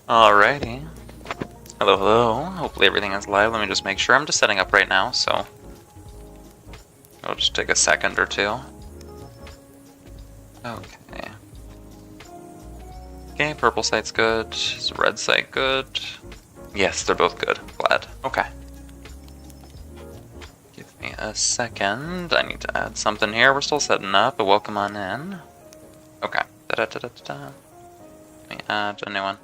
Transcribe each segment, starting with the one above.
Alrighty. Hello, hello. Hopefully everything is live. Let me just make sure. I'm just setting up right now, so it'll just take a second or two. Okay. Okay, purple site's good. Is red site good? Yes, they're both good. Glad. Okay. Give me a second. I need to add something here. We're still setting up, but welcome on in. Okay. Da-da-da-da-da. Let me add a new one.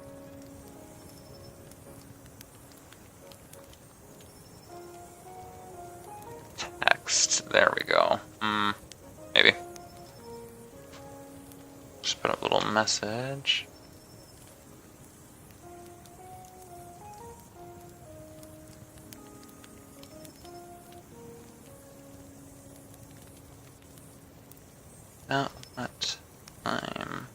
Text. There we go. Maybe. Just put a little message. At what time?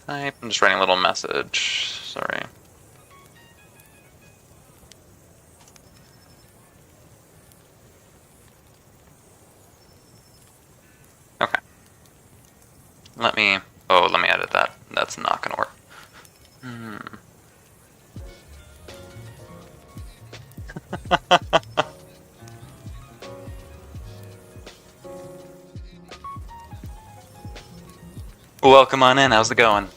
Type. I'm just writing a little message. Sorry. Okay. Let me edit that. That's not gonna work. Welcome on in, how's it going?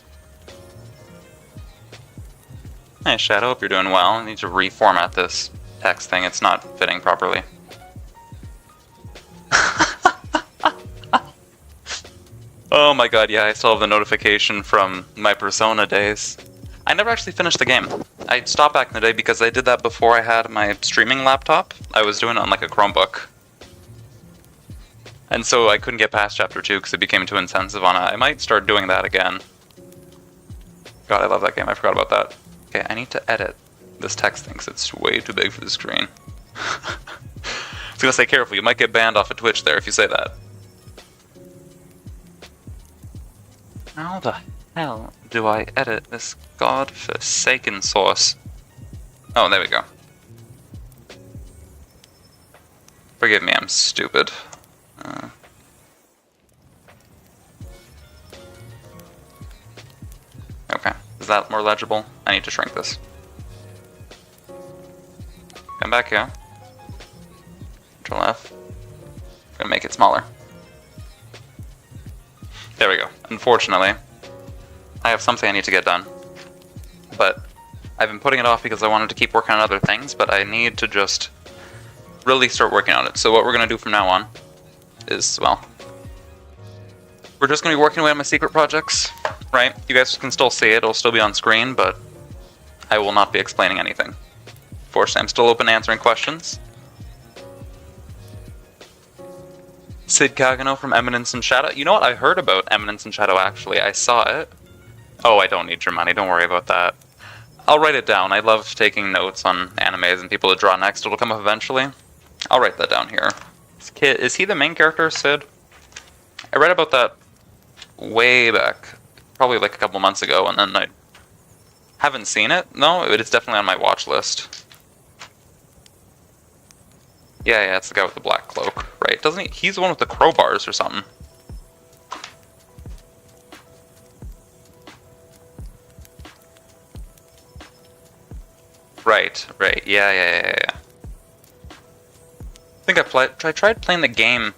Hey Shadow, hope you're doing well. I need to reformat this text thing, it's not fitting properly. Oh my god, yeah, I still have the notification from my Persona days. I never actually finished the game. I stopped back in the day because I did that before I had my streaming laptop. I was doing it on like a Chromebook. And so I couldn't get past chapter 2 because it became too intensive on it. I might start doing that again. God, I love that game, I forgot about that. Okay, I need to edit this text thing because it's way too big for the screen. I was gonna say careful, you might get banned off of Twitch there if you say that. How the hell do I edit this godforsaken source? Oh, there we go. Forgive me, I'm stupid. Okay, is that more legible? I need to shrink this. Come back here. Control F. I'm gonna make it smaller. There we go. Unfortunately, I have something I need to get done. But I've been putting it off because I wanted to keep working on other things, but I need to just really start working on it. So what we're going to do from now on is, well, we're just going to be working away on my secret projects, right? You guys can still see it, it'll still be on screen, but I will not be explaining anything. Fortunately, I'm still open to answering questions. Sid Kagano from Eminence and Shadow. You know what? I heard about Eminence and Shadow, actually. I saw it. Oh, I don't need your money. Don't worry about that. I'll write it down. I love taking notes on animes and people to draw next. It'll come up eventually. I'll write that down here. This kid, is he the main character, Sid? I read about that way back. Probably like a couple months ago, and then I haven't seen it. No, it's definitely on my watch list. Yeah, it's the guy with the black cloak, right? Doesn't he? He's the one with the crowbars or something. Right. Yeah. I think I tried playing the game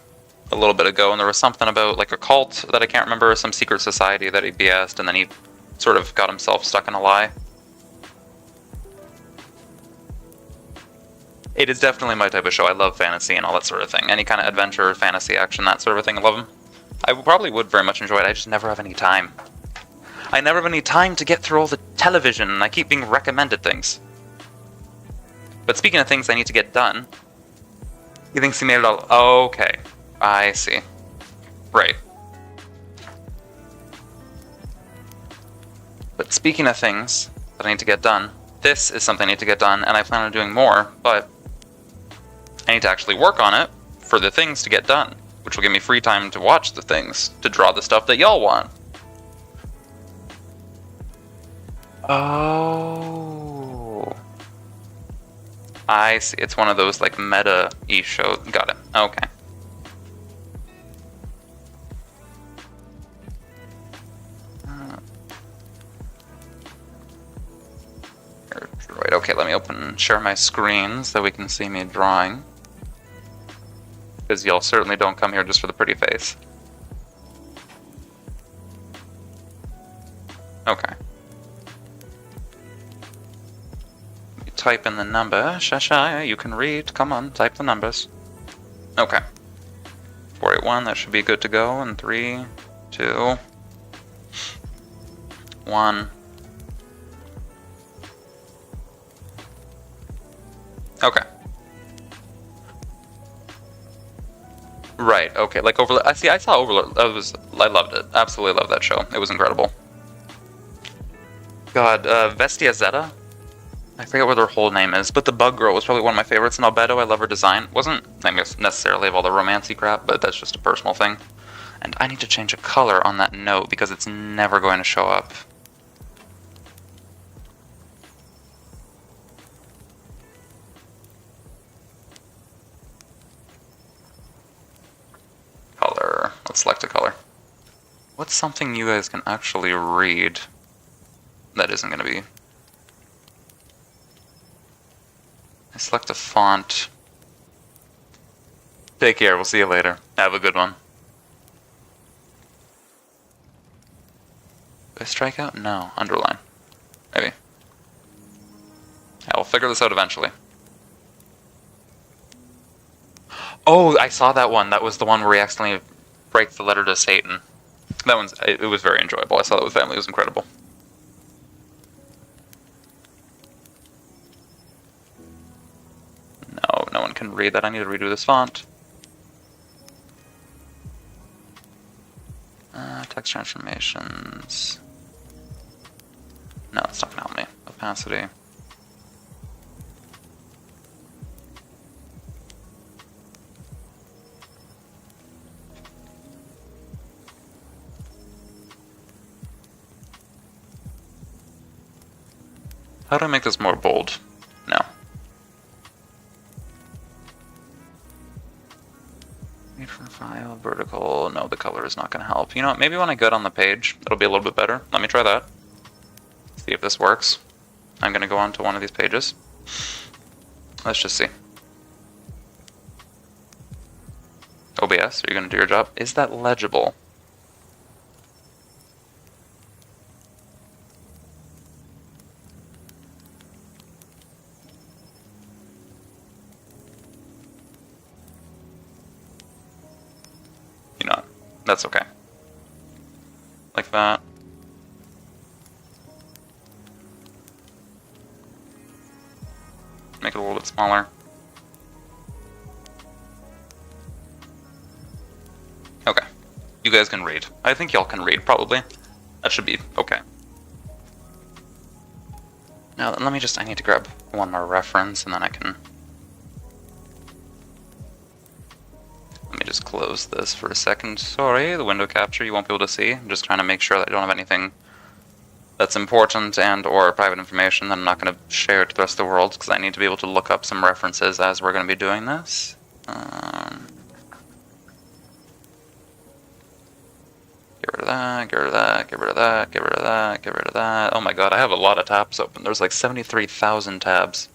a little bit ago, and there was something about like a cult that I can't remember, some secret society that he BS'd, and then he sort of got himself stuck in a lie. It is definitely my type of show. I love fantasy and all that sort of thing. Any kind of adventure, fantasy, action, that sort of thing. I love them. I probably would very much enjoy it. I just never have any time. I never have any time to get through all the television, and I keep being recommended things. But speaking of things I need to get done, he thinks he made it all. Okay, I see. Right. But speaking of things that I need to get done, this is something I need to get done, and I plan on doing more, but I need to actually work on it for the things to get done, which will give me free time to watch the things, to draw the stuff that y'all want. Oh. I see. It's one of those like meta-y shows. Got it. Okay. up and share my screen so that we can see me drawing. Because y'all certainly don't come here just for the pretty face. Okay. You type in the number. Sheshire, you can read. Come on, type the numbers. Okay. 481, that should be good to go. And 3, 2, 1. Okay. Right, okay, like Overlord. I saw Overlord. I loved it. Absolutely loved that show. It was incredible. God, Vestia Zeta? I forget what her whole name is, but the Bug Girl was probably one of my favorites in Albedo. I love her design. Wasn't, I guess, necessarily of all the romancy crap, but that's just a personal thing. And I need to change a color on that note because it's never going to show up. Color. Let's select a color. What's something you guys can actually read that isn't going to be... I select a font. Take care, we'll see you later. Have a good one. Did I strike out? No. Underline. Maybe. I will figure this out eventually. Oh, I saw that one. That was the one where he accidentally break the letter to Satan. That one's, it was very enjoyable. I saw that with family. It was incredible. No, no one can read that. I need to redo this font. Text transformations. No, it's not going to help me. Opacity. How do I make this more bold? No. Read from file, vertical. No, the color is not going to help. You know what? Maybe when I go down the page, it'll be a little bit better. Let me try that. See if this works. I'm going to go on to one of these pages. Let's just see. OBS, are you going to do your job? Is that legible? You're not. That's okay. Like that. Make it a little bit smaller. Okay. You guys can read. I think y'all can read, probably. That should be okay. Now, let me just, I need to grab one more reference, and then I can... Let me just close this for a second. Sorry, the window capture you won't be able to see. I'm just trying to make sure that I don't have anything that's important and or private information that I'm not going to share to the rest of the world, because I need to be able to look up some references as we're going to be doing this. Get rid of that, get rid of that, get rid of that, get rid of that, get rid of that. Oh my god, I have a lot of tabs open. There's like 73,000 tabs.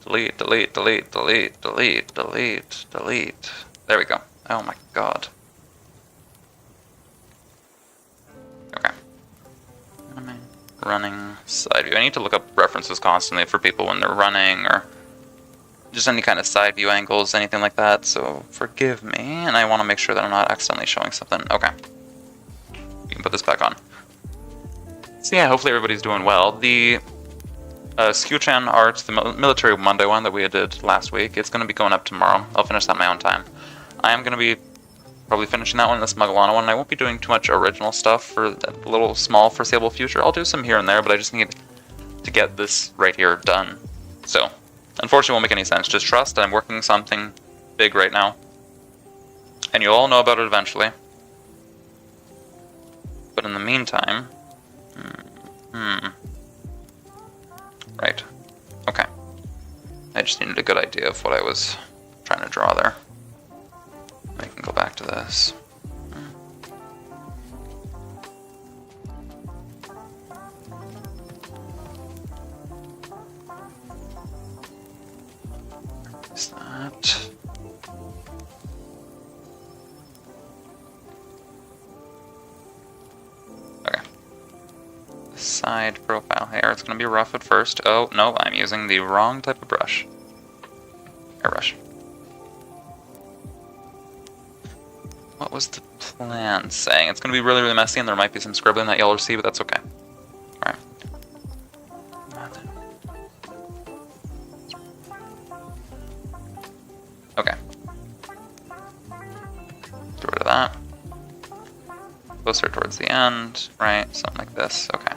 Delete, delete, delete, delete, delete, delete, delete. There we go. Oh my god. Okay. Running side view. I need to look up references constantly for people when they're running, or just any kind of side view angles, anything like that, so forgive me, and I want to make sure that I'm not accidentally showing something. Okay. You can put this back on. So yeah, hopefully everybody's doing well. The Skew-chan art, the Military Monday one that we did last week, it's going to be going up tomorrow. I'll finish that in my own time. I am going to be probably finishing that one, this Mugglana one. I won't be doing too much original stuff for that little small foreseeable future. I'll do some here and there, but I just need to get this right here done. So, unfortunately, it won't make any sense. Just trust that I'm working something big right now. And you'll all know about it eventually. But in the meantime... Right. Okay. I just needed a good idea of what I was trying to draw there. I can go back to this. Is that... Okay. The side profile here, it's going to be rough at first. Oh, no, I'm using the wrong type of brush. Airbrush. What was the plan saying? It's going to be really, really messy and there might be some scribbling that you'll see, but that's okay. Alright. Okay. Get rid of that. Closer towards the end, right? Something like this. Okay.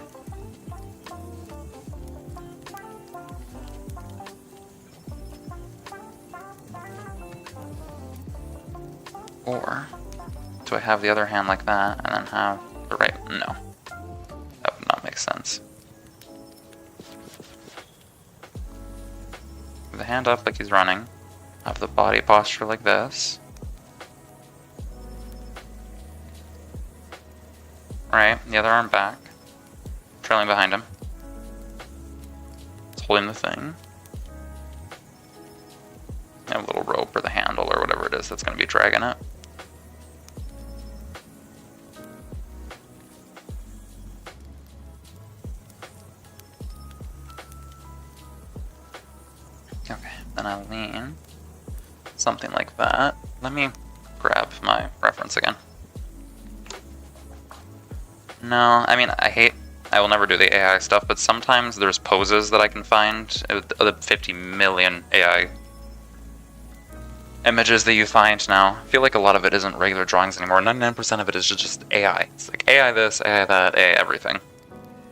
Or do I have the other hand like that and then have the right? No. That would not make sense. Move the hand up like he's running. Have the body posture like this. Right, the other arm back. Trailing behind him. It's holding the thing. And a little rope or the handle or whatever it is that's going to be dragging it. Okay, then I lean. Something like that. Let me grab my reference again. No, I mean, I will never do the AI stuff, but sometimes there's poses that I can find, the 50 million AI images that you find now. I feel like a lot of it isn't regular drawings anymore. 99% of it is just AI. It's like AI this, AI that, AI everything.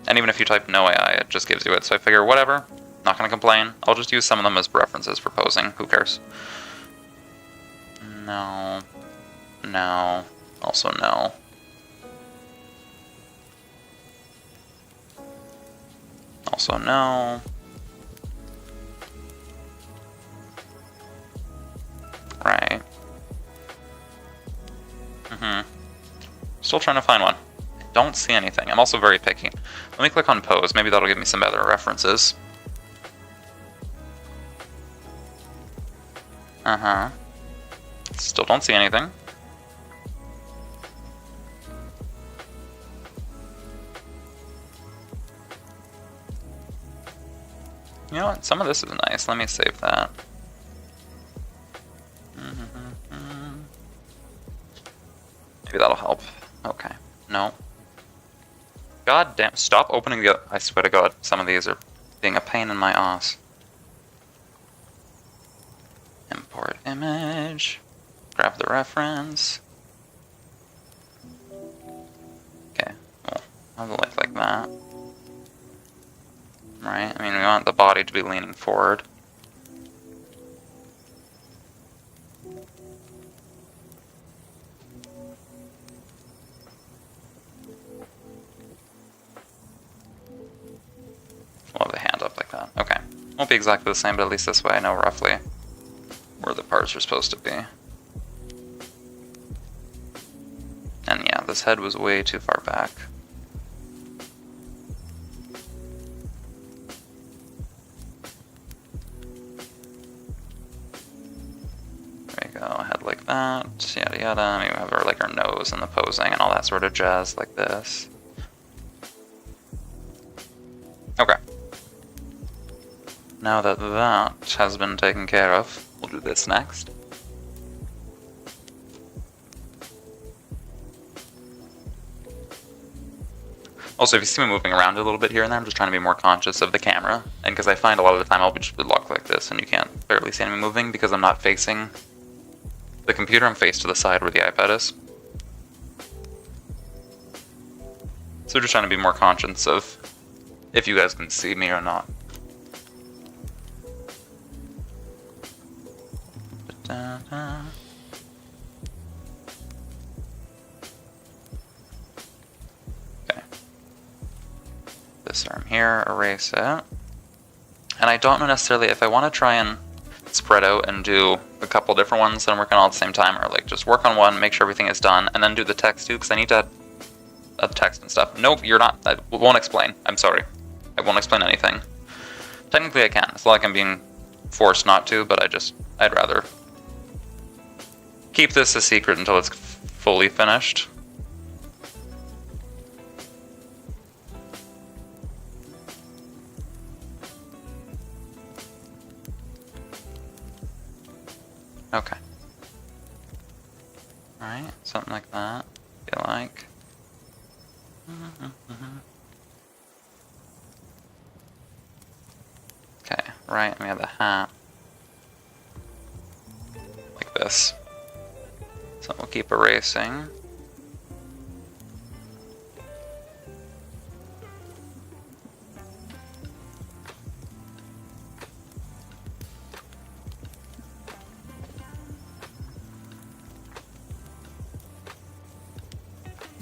And even if you type no AI, it just gives you it. So I figure, whatever, not gonna complain. I'll just use some of them as references for posing. Who cares? No. No. Also no. Also no. Right. Still trying to find one. I don't see anything. I'm also very picky. Let me click on pose. Maybe that'll give me some better references. Still don't see anything. You know what? Some of this is nice. Let me save that. Maybe that'll help. Okay. No. God damn. Stop opening the... I swear to God, some of these are being a pain in my ass. Import image. Grab the reference. Okay. Well, I'll like that. Right? I mean, we want the body to be leaning forward. We'll have the hand up like that. Okay. Won't be exactly the same, but at least this way I know roughly where the parts are supposed to be. And yeah, this head was way too far back. There we go, head like that, yada yada. Maybe we have our, like, our nose and the posing and all that sort of jazz like this. Okay. Now that that has been taken care of, we'll do this next. Also, if you see me moving around a little bit here and there, I'm just trying to be more conscious of the camera. And because I find a lot of the time I'll be just locked like this and you can't barely see me moving because I'm not facing the computer, I'm faced to the side where the iPad is. So just trying to be more conscious of if you guys can see me or not. Okay. This arm here, erase it. And I don't know necessarily if I want to try and spread out and do a couple different ones that I'm working on at the same time, or like just work on one, make sure everything is done, and then do the text too, because I need to add text and stuff. Nope, you're not. I won't explain. I'm sorry. I won't explain anything. Technically I can. It's not like I'm being forced not to, but I just I'd rather keep this a secret until it's fully finished. Okay. Alright, something like that, I feel like. Okay, right, and we have the hat. Like this. So we'll keep erasing.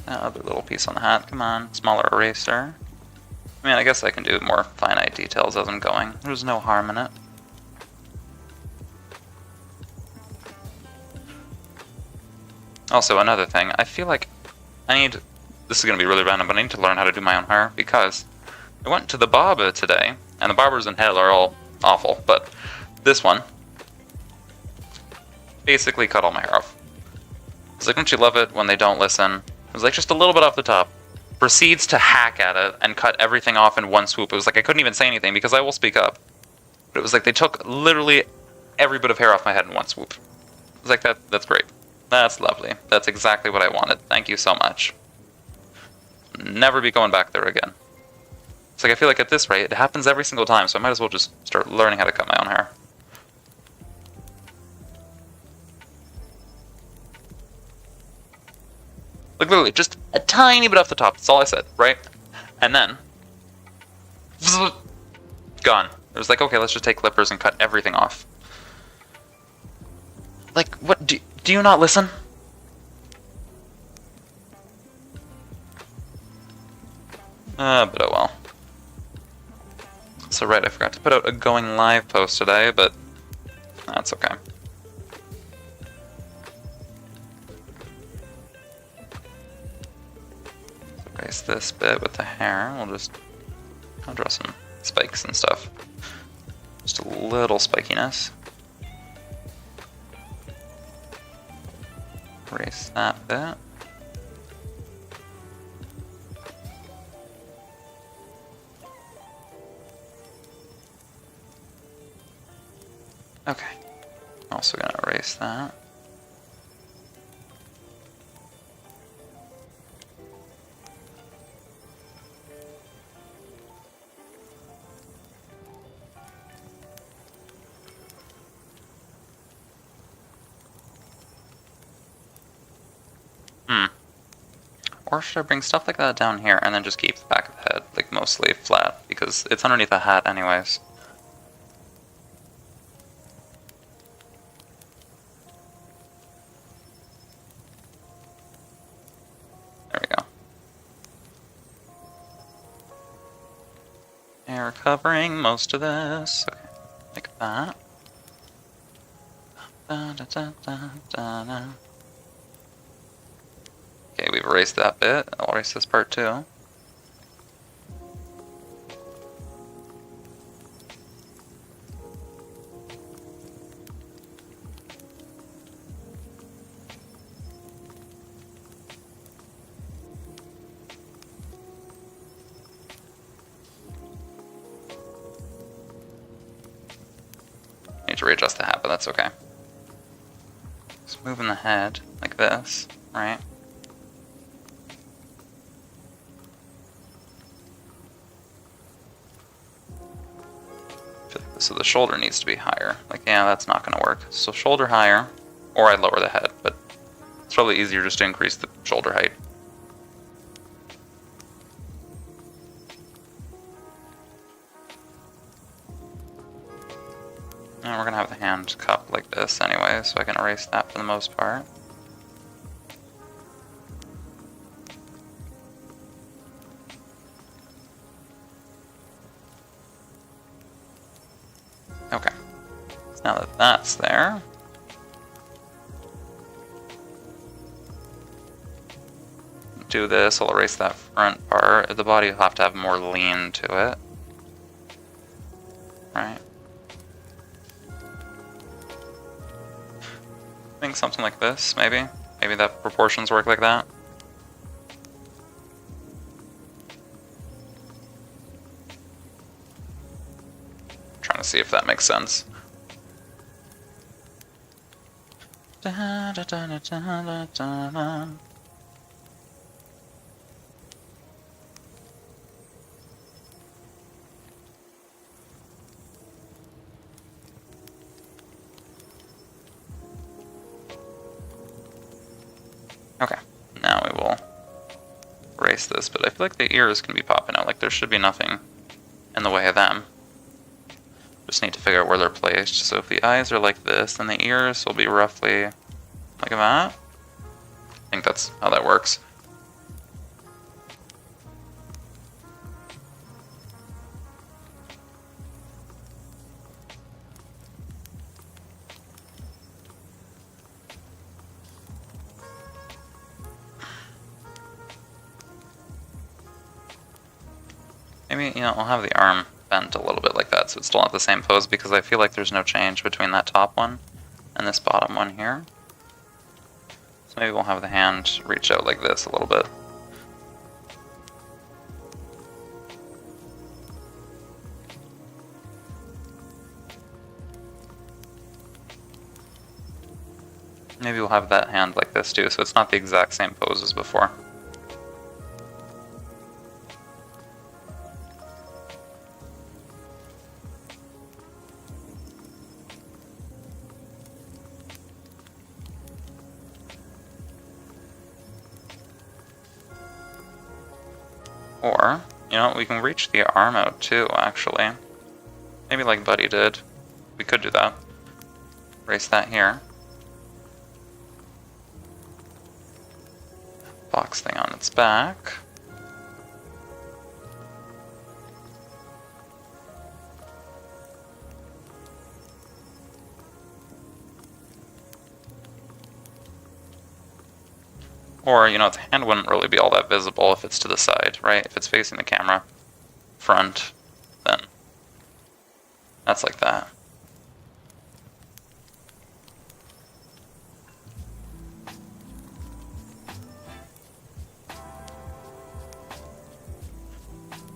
That other little piece on the hat, come on, smaller eraser. I mean, I guess I can do more finite details as I'm going. There's no harm in it. Also, another thing, I feel like this is going to be really random, but I need to learn how to do my own hair, because I went to the barber today, and the barbers in hell are all awful, but this one basically cut all my hair off. It's like, don't you love it when they don't listen? It was like just a little bit off the top. Proceeds to hack at it and cut everything off in one swoop. It was like I couldn't even say anything because I will speak up. But it was like they took literally every bit of hair off my head in one swoop. It was like, that's great. That's lovely. That's exactly what I wanted. Thank you so much. Never be going back there again. It's like I feel like at this rate, it happens every single time, so I might as well just start learning how to cut my own hair. Like literally, just a tiny bit off the top. That's all I said, right? And then, gone. It was like, okay, let's just take clippers and cut everything off. Like, what? Do you not listen? But oh well. So right, I forgot to put out a going live post today, but that's okay. Erase this bit with the hair. I'll draw some spikes and stuff. Just a little spikiness. Erase that bit. Okay. Also gonna erase that. Or should I bring stuff like that down here and then just keep the back of the head, like, mostly flat, because it's underneath the hat anyways. There we go. Hair covering most of this. Okay, like that. Da, da, da, da, da, da. Okay, we've erased that bit. I'll erase this part too. Need to readjust the hat, but that's okay. Just moving the head like this, right? So the shoulder needs to be higher. Like, yeah, that's not going to work. So shoulder higher, or I lower the head, but it's probably easier just to increase the shoulder height. And we're going to have the hand cupped like this anyway, so I can erase that for the most part. Okay, so now that that's there, do this, I'll erase that front part. The body will have to have more lean to it. Right. think something like this, maybe. Maybe that proportions work like that. Trying to see if that makes sense. Okay, now we will erase this, but I feel like the ears can be popping out, like there should be nothing in the way of them. Just need to figure out where they're placed. So if the eyes are like this, then the ears will be roughly like that. I think that's how that works. Maybe, I'll have the arm bent a little bit like that so it's still not the same pose, because I feel like there's no change between that top one and this bottom one here. So maybe we'll have the hand reach out like this a little bit. Maybe we'll have that hand like this too, so it's not the exact same pose as before. Or, we can reach the arm out too, actually. Maybe like Buddy did. We could do that. Erase that here. Box thing on its back. Or, its hand wouldn't really be all that visible if it's to the side, right? If it's facing the camera front, then that's like that.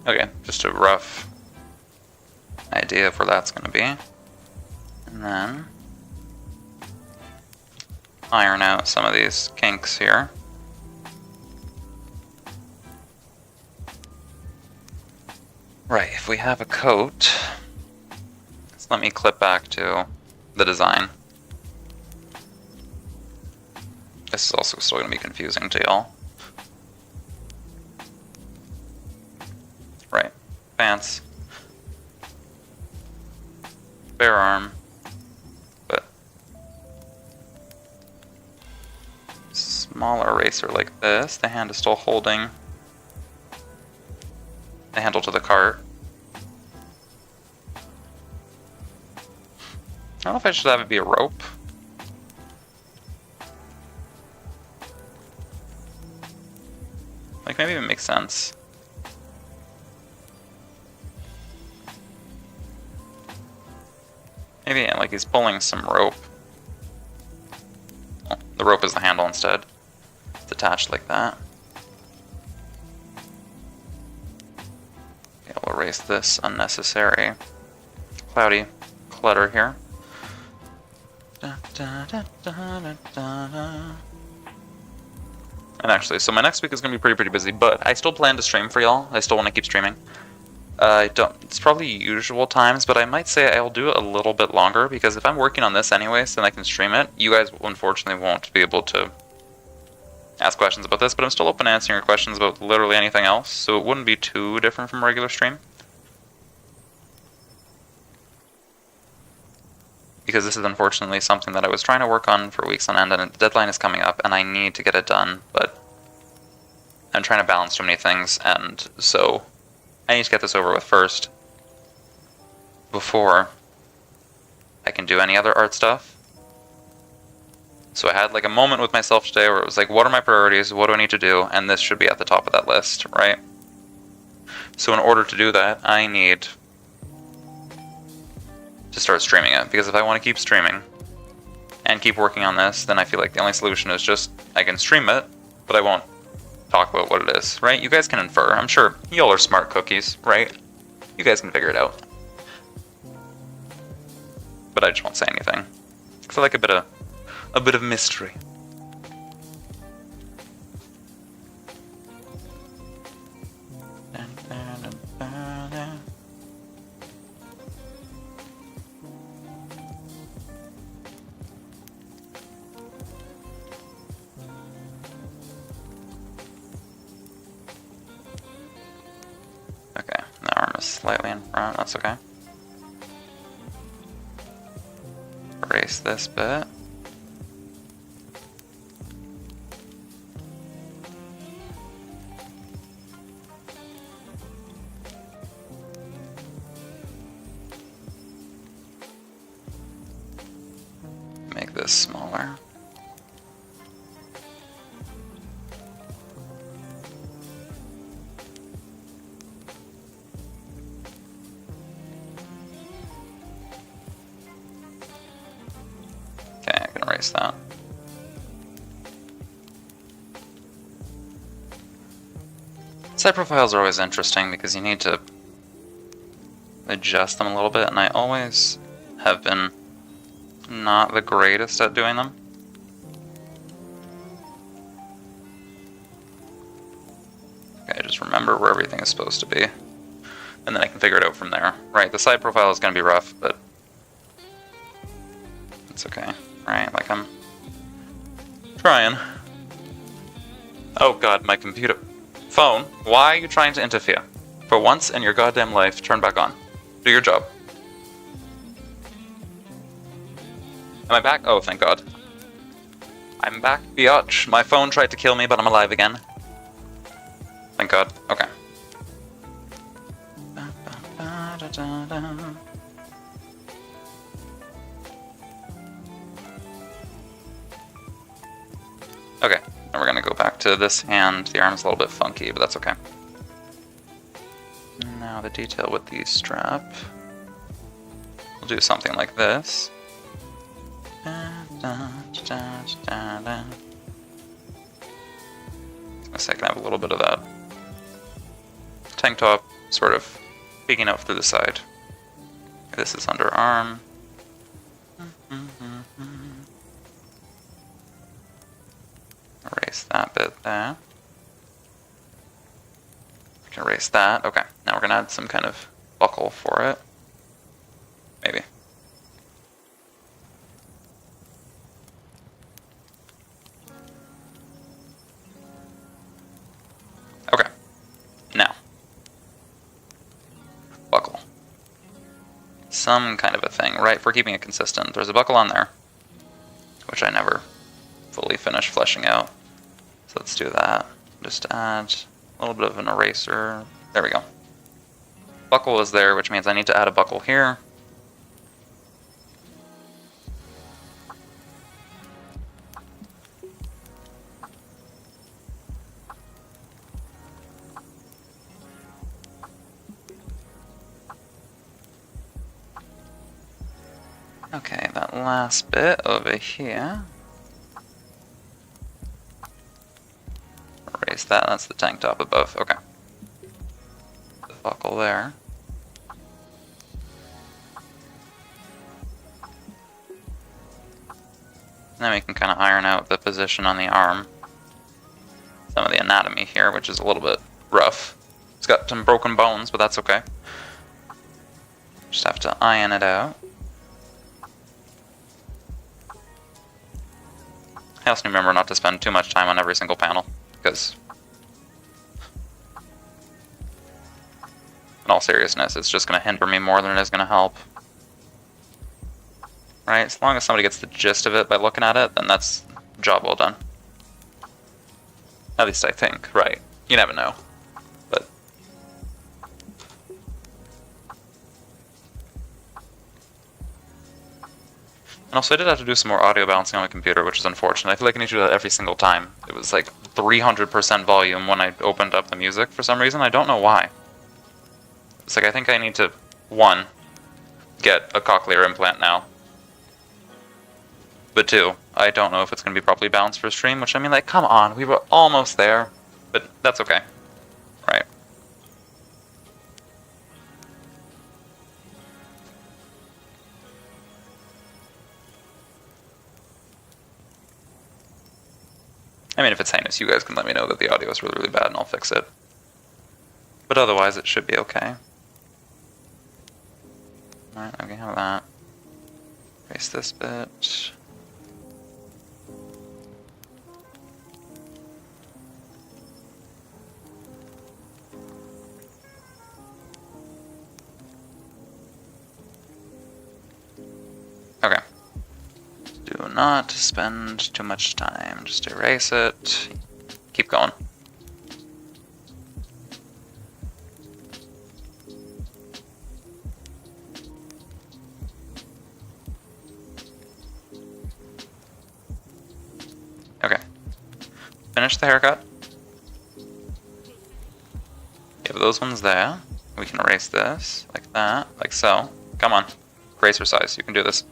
Okay, just a rough idea of where that's going to be. And then iron out some of these kinks here. Right, if we have a coat, let me clip back to the design. This is also still going to be confusing to y'all. Right, pants, bare arm, but smaller eraser like this. The hand is still holding the handle to the cart. I don't know if I should have it be a rope. Like, maybe it makes sense. Maybe, like, he's pulling some rope. Well, the rope is the handle instead. It's attached like that. Okay, I'll erase this unnecessary cloudy clutter here. And actually, so my next week is going to be pretty busy, but I still plan to stream for y'all. I still want to keep streaming. It's probably usual times, but I might say I'll do it a little bit longer, because if I'm working on this anyways, then I can stream it. You guys, unfortunately, won't be able to ask questions about this, but I'm still open to answering your questions about literally anything else, so it wouldn't be too different from a regular stream. Because this is unfortunately something that I was trying to work on for weeks on end, and the deadline is coming up, and I need to get it done, but I'm trying to balance too many things, and so I need to get this over with first before I can do any other art stuff. So I had like a moment with myself today where it was like, what are my priorities, what do I need to do, and this should be at the top of that list, right? So in order to do that, I need to start streaming it, because if I want to keep streaming and keep working on this, then I feel like the only solution is just I can stream it, but I won't talk about what it is, right? You guys can infer. I'm sure y'all are smart cookies, right? You guys can figure it out. But I just won't say anything. I like a bit of mystery. Okay, the arm is slightly in front, that's okay. Erase this bit. Make this smaller. Okay, I can erase that. Side profiles are always interesting because you need to adjust them a little bit, and I always have been not the greatest at doing them. Okay, just remember where everything is supposed to be, and then I can figure it out from there. Right, the side profile is going to be rough, but it's okay, right? Like, I'm trying. Oh god, my computer. Phone, why are you trying to interfere? For once in your goddamn life, turn back on. Do your job. Am I back? Oh, thank god. I'm back, biatch. My phone tried to kill me, but I'm alive again. Thank god. Okay. Okay, now we're gonna go back to this hand. The arm's a little bit funky, but that's okay. Now the detail with the strap. We'll do something like this. I guess I can have a little bit of that tank top sort of peeking out through the side. This is underarm. Erase that bit there. I can erase that. Okay, now we're gonna add some kind of buckle for it. Maybe. Okay. Now. Buckle. Some kind of a thing, right? For keeping it consistent. There's a buckle on there, which I never fully finished fleshing out. So let's do that. Just add a little bit of an eraser. There we go. Buckle is there, which means I need to add a buckle here. Okay, that last bit over here. Erase that, that's the tank top above, okay. The buckle there. Then we can kind of iron out the position on the arm. Some of the anatomy here, which is a little bit rough. It's got some broken bones, but that's okay. Just have to iron it out. I also remember not to spend too much time on every single panel, because in all seriousness, it's just going to hinder me more than it is going to help. Right? As long as somebody gets the gist of it by looking at it, then that's job well done. At least I think, right? You never know. But and also I did have to do some more audio balancing on my computer, which is unfortunate. I feel like I need to do that every single time. It was like 300% volume when I opened up the music for some reason. I don't know why. It's like I think I need to, one, get a cochlear implant now. but 2, I don't know if it's going to be properly balanced for stream, which I mean, like, come on, we were almost there, but that's okay. Right. I mean, if it's heinous, you guys can let me know that the audio is really, really bad and I'll fix it. But otherwise, it should be okay. Alright, I can have that. Erase this bit. Okay. Do not spend too much time. Just erase it. Keep going. Okay. Finish the haircut. You have those ones there. We can erase this, like that, like so. Come on. Eraser size, you can do this.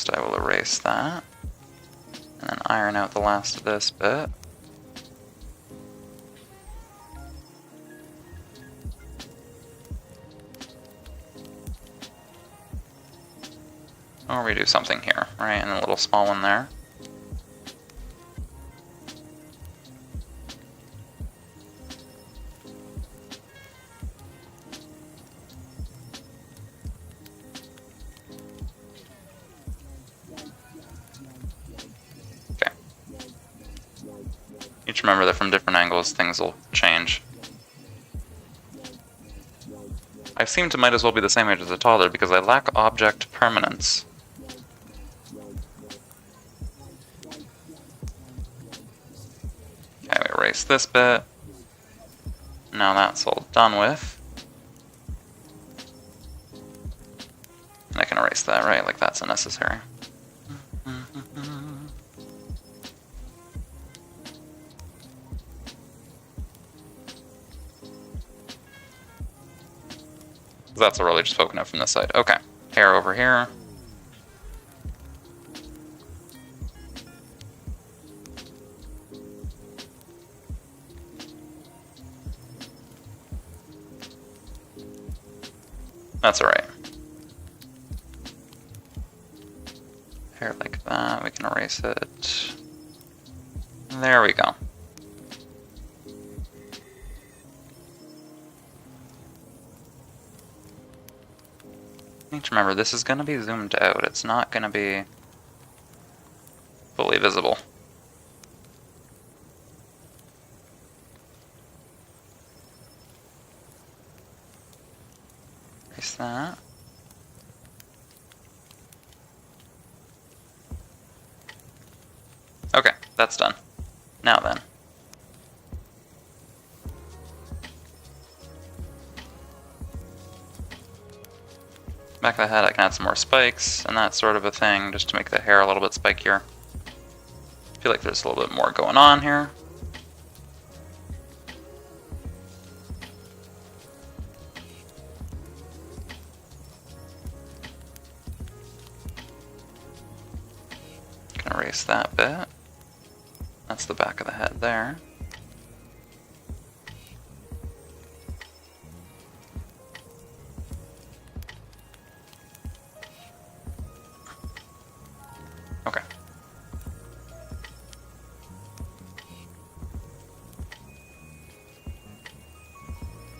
Next I will erase that. And then iron out the last of this bit. Or we do something here, right? And a little small one there. Okay. Each remember that from different angles things will change. I seem to might as well be the same age as a toddler because I lack object permanence. Okay, we erase this bit. Now that's all done with. And I can erase that, right? Like that's unnecessary. That's really just poking up from this side. Okay, hair over here. That's alright. Hair like that, we can erase it. There we go. Need to remember, this is going to be zoomed out. It's not going to be fully visible. Erase that. Okay, that's done. Now then. Back of the head, I can add some more spikes and that sort of a thing, just to make the hair a little bit spikier. I feel like there's a little bit more going on here. Can erase that bit. That's the back of the head there. Okay.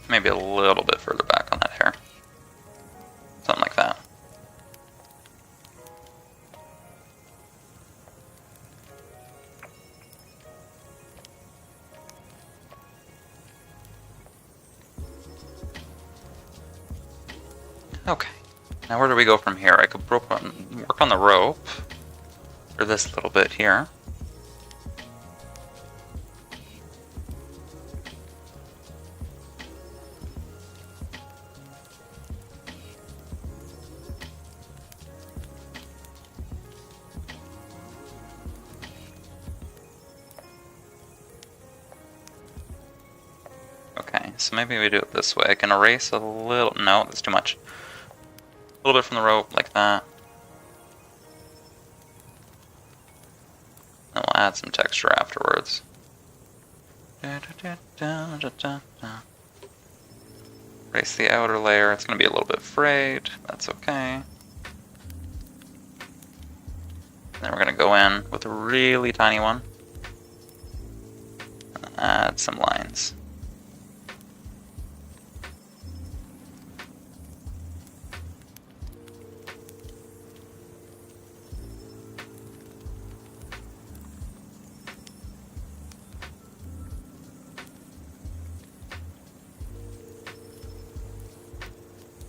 Maybe a little bit further back on that hair. Something like that. Okay. Now where do we go from here? I could work on the rope. For this little bit here. Okay. Okay, so maybe we do it this way. I can erase a little... No, that's too much. A little bit from the rope, like that. And we'll add some texture afterwards. Erase the outer layer. It's going to be a little bit frayed. That's okay. Then we're going to go in with a really tiny one. And add some lines.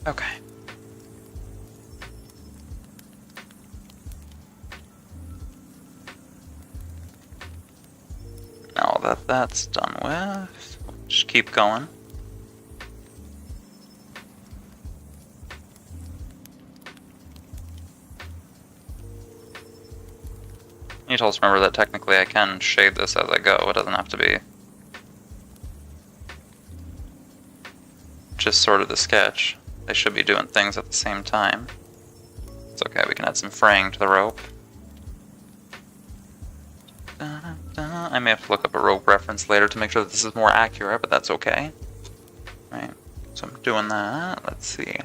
Okay. Now that that's done with, just keep going. I need to also remember that technically I can shade this as I go. It doesn't have to be just sort of the sketch. They should be doing things at the same time. It's okay, we can add some fraying to the rope. I may have to look up a rope reference later to make sure that this is more accurate, but that's okay. Right, so I'm doing that. Let's see.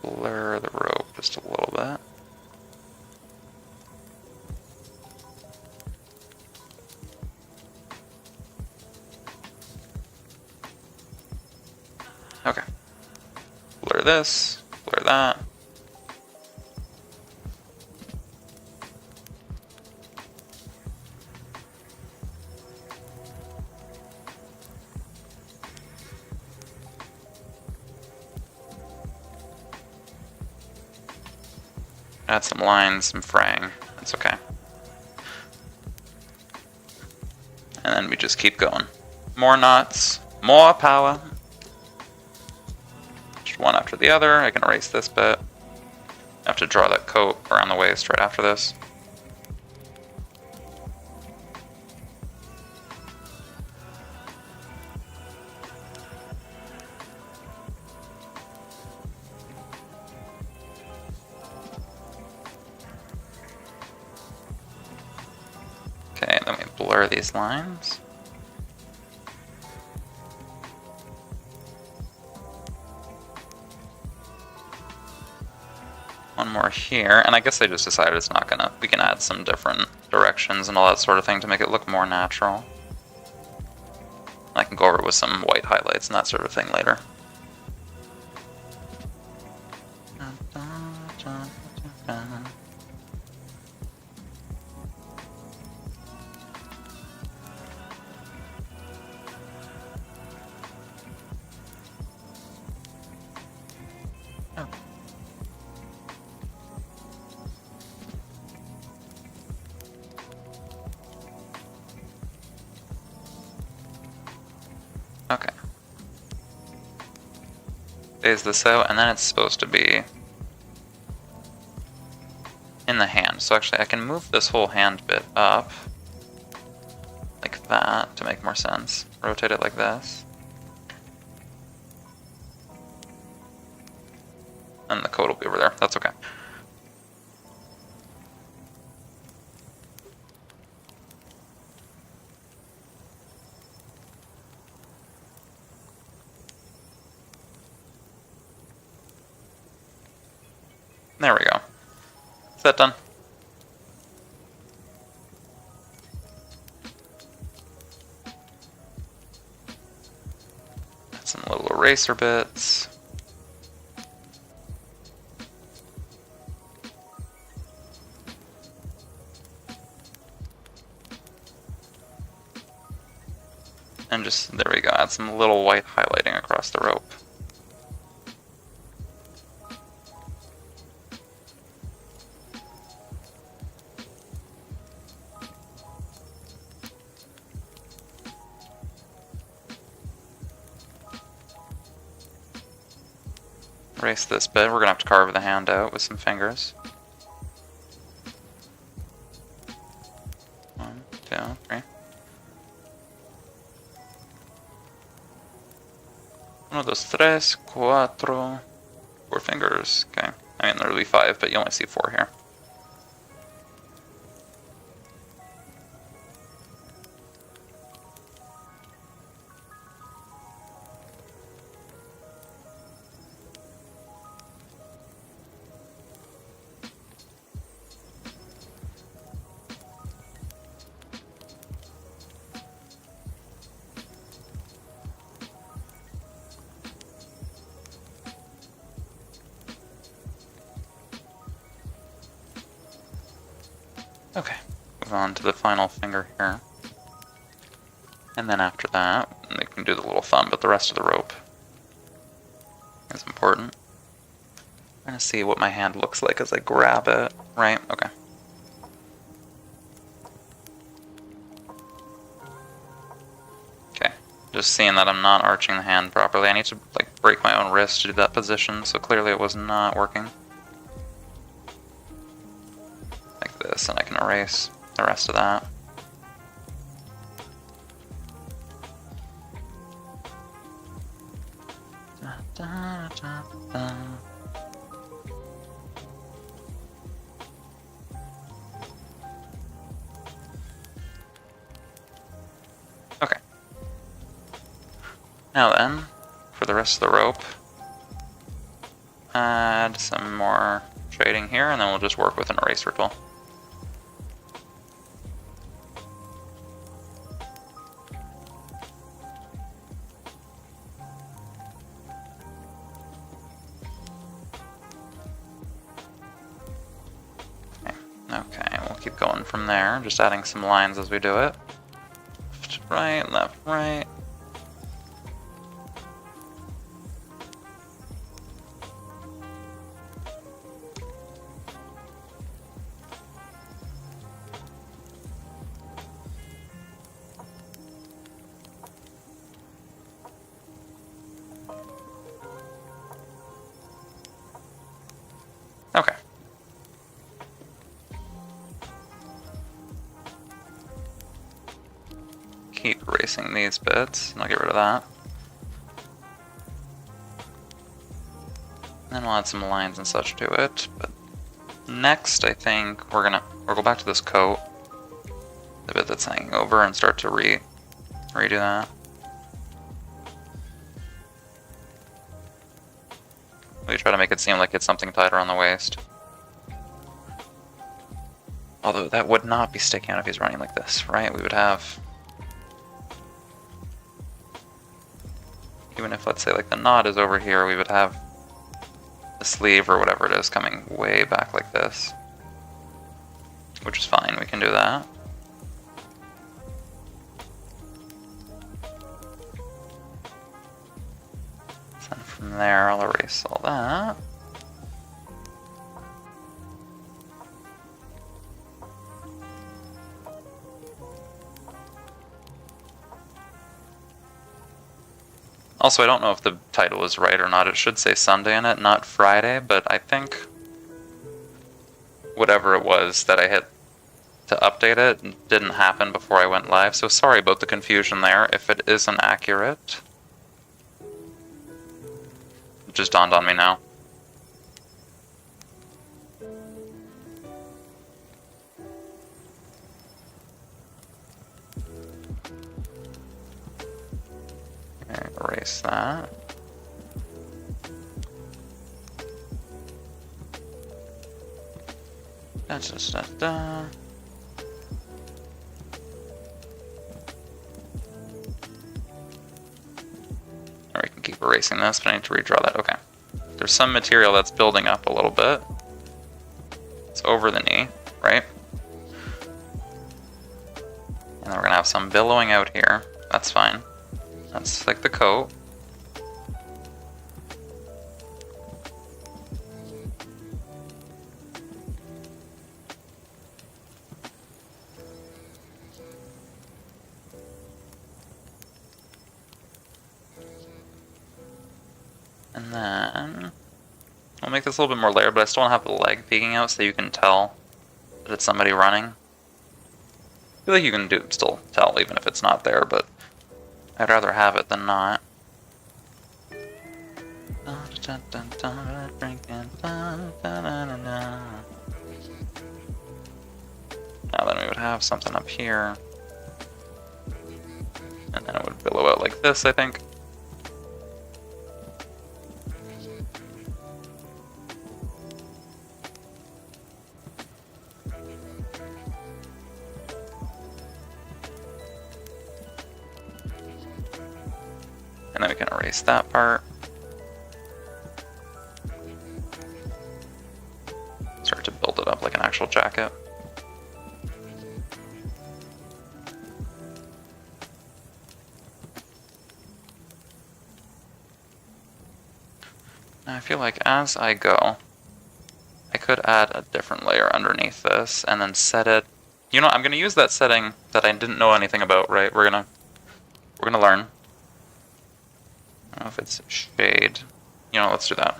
Blur the rope just a little bit. Okay. Blur this, blur that. Add some lines, some fraying. That's okay. And then we just keep going. More knots, more power. Just one after the other. I can erase this bit. I have to draw that coat around the waist right after this. Okay, then we blur these lines. One more here, and I guess I just decided it's not gonna, we can add some different directions and all that sort of thing to make it look more natural. I can go over it with some white highlights and that sort of thing later. Okay. Phase this out, and then it's supposed to be in the hand. So actually I can move this whole hand bit up like that to make more sense. Rotate it like this. And the coat will be over there. That's okay. There we go. Is that done? Add some little eraser bits. And just, there we go, add some little white highlighting across the rope. erase this bit. We're gonna have to carve the hand out with some fingers. 1, 2, 3. Uno, dos, tres, cuatro. 4 fingers. Okay. I mean, there'll be 5, but you only see 4 here. Okay, move on to the final finger here. And then after that, we can do the little thumb, but the rest of the rope is important. I'm gonna see what my hand looks like as I grab it, right? Okay. Okay, just seeing that I'm not arching the hand properly. I need to like break my own wrist to do that position, so clearly it was not working. Like this, and I can erase the rest of that. Okay. Now then, for the rest of the rope, add some more shading here, and then we'll just work with an eraser tool. Okay, we'll keep going from there, just adding some lines as we do it. Left, right, left, right. Okay. Keep erasing these bits, and I'll get rid of that. And then we'll add some lines and such to it, but next I think we'll go back to this coat, the bit that's hanging over, and start to redo that. We try to make it seem like it's something tied around the waist. Although that would not be sticking out if he's running like this, right? We would have... Even if, let's say, like the knot is over here, we would have the sleeve or whatever it is coming way back like this. Which is fine, we can do that. Then from there, I'll erase all that. Also, I don't know if the title is right or not. It should say Sunday in it, not Friday, but I think whatever it was that I hit to update it didn't happen before I went live, so sorry about the confusion there if it isn't accurate. It just dawned on me now. Okay, erase that. Da-da-da-da. Or we can keep erasing this, but I need to redraw that. Okay. There's some material that's building up a little bit. It's over the knee, right? And then we're gonna have some billowing out here. That's fine. That's like the coat. And then I'll make this a little bit more layered, but I still want to have the leg peeking out so you can tell that it's somebody running. I feel like you can still tell even if it's not there, but I'd rather have it than not. Now then we would have something up here. And then it would billow out like this, I think. And then we can erase that part. Start to build it up like an actual jacket. Now I feel like as I go, I could add a different layer underneath this and then set it. You know, I'm gonna use that setting that I didn't know anything about, right? We're gonna learn. I don't know if it's shade. You know, let's do that.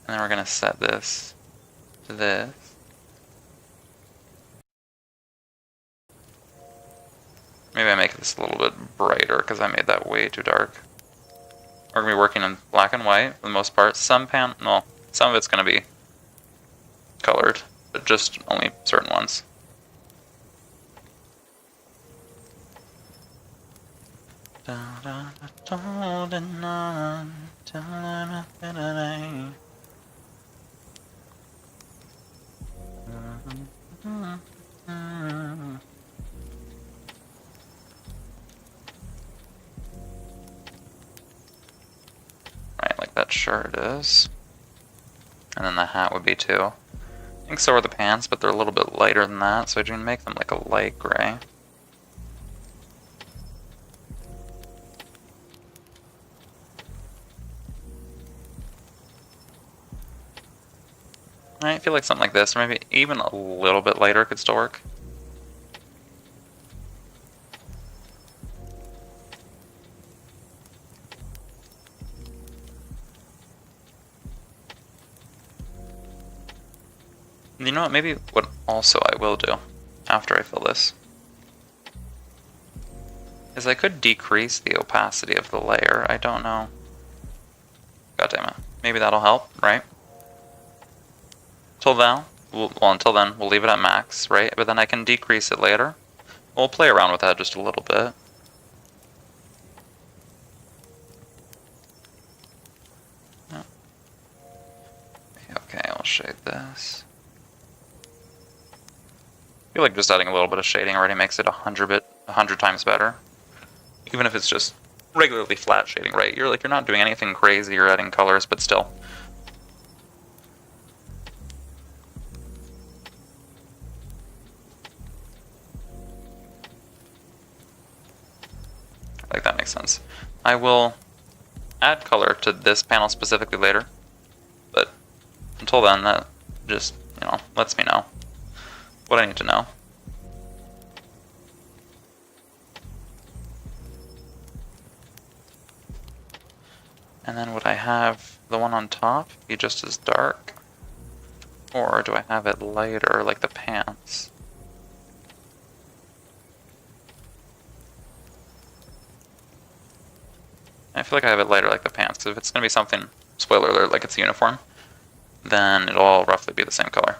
And then we're gonna set this to this. Maybe I make this a little bit brighter because I made that way too dark. We're gonna be working in black and white for the most part. Some of it's gonna be colored, but just only certain ones. Right, like that shirt is. And then the hat would be too. I think so are the pants, but they're a little bit lighter than that, so I can make them like a light gray. I feel like something like this, or maybe even a little bit lighter could still work. You know what, maybe what also I will do after I fill this is I could decrease the opacity of the layer. I don't know. God damn it. Maybe that'll help, right? Until then, we'll leave it at max, right? But then I can decrease it later. We'll play around with that just a little bit. Yeah. Okay, I'll shade this. I feel like just adding a little bit of shading already makes it 100 times better. Even if it's just regularly flat shading, right? You're not doing anything crazy, you're adding colors, but still. I think that makes sense. I will add color to this panel specifically later, but until then, that just, lets me know what I need to know. And then would I have the one on top be just as dark? Or do I have it lighter like the pants? I feel like I have it lighter like the pants, because if it's going to be something, spoiler alert, like it's a uniform, then it'll all roughly be the same color.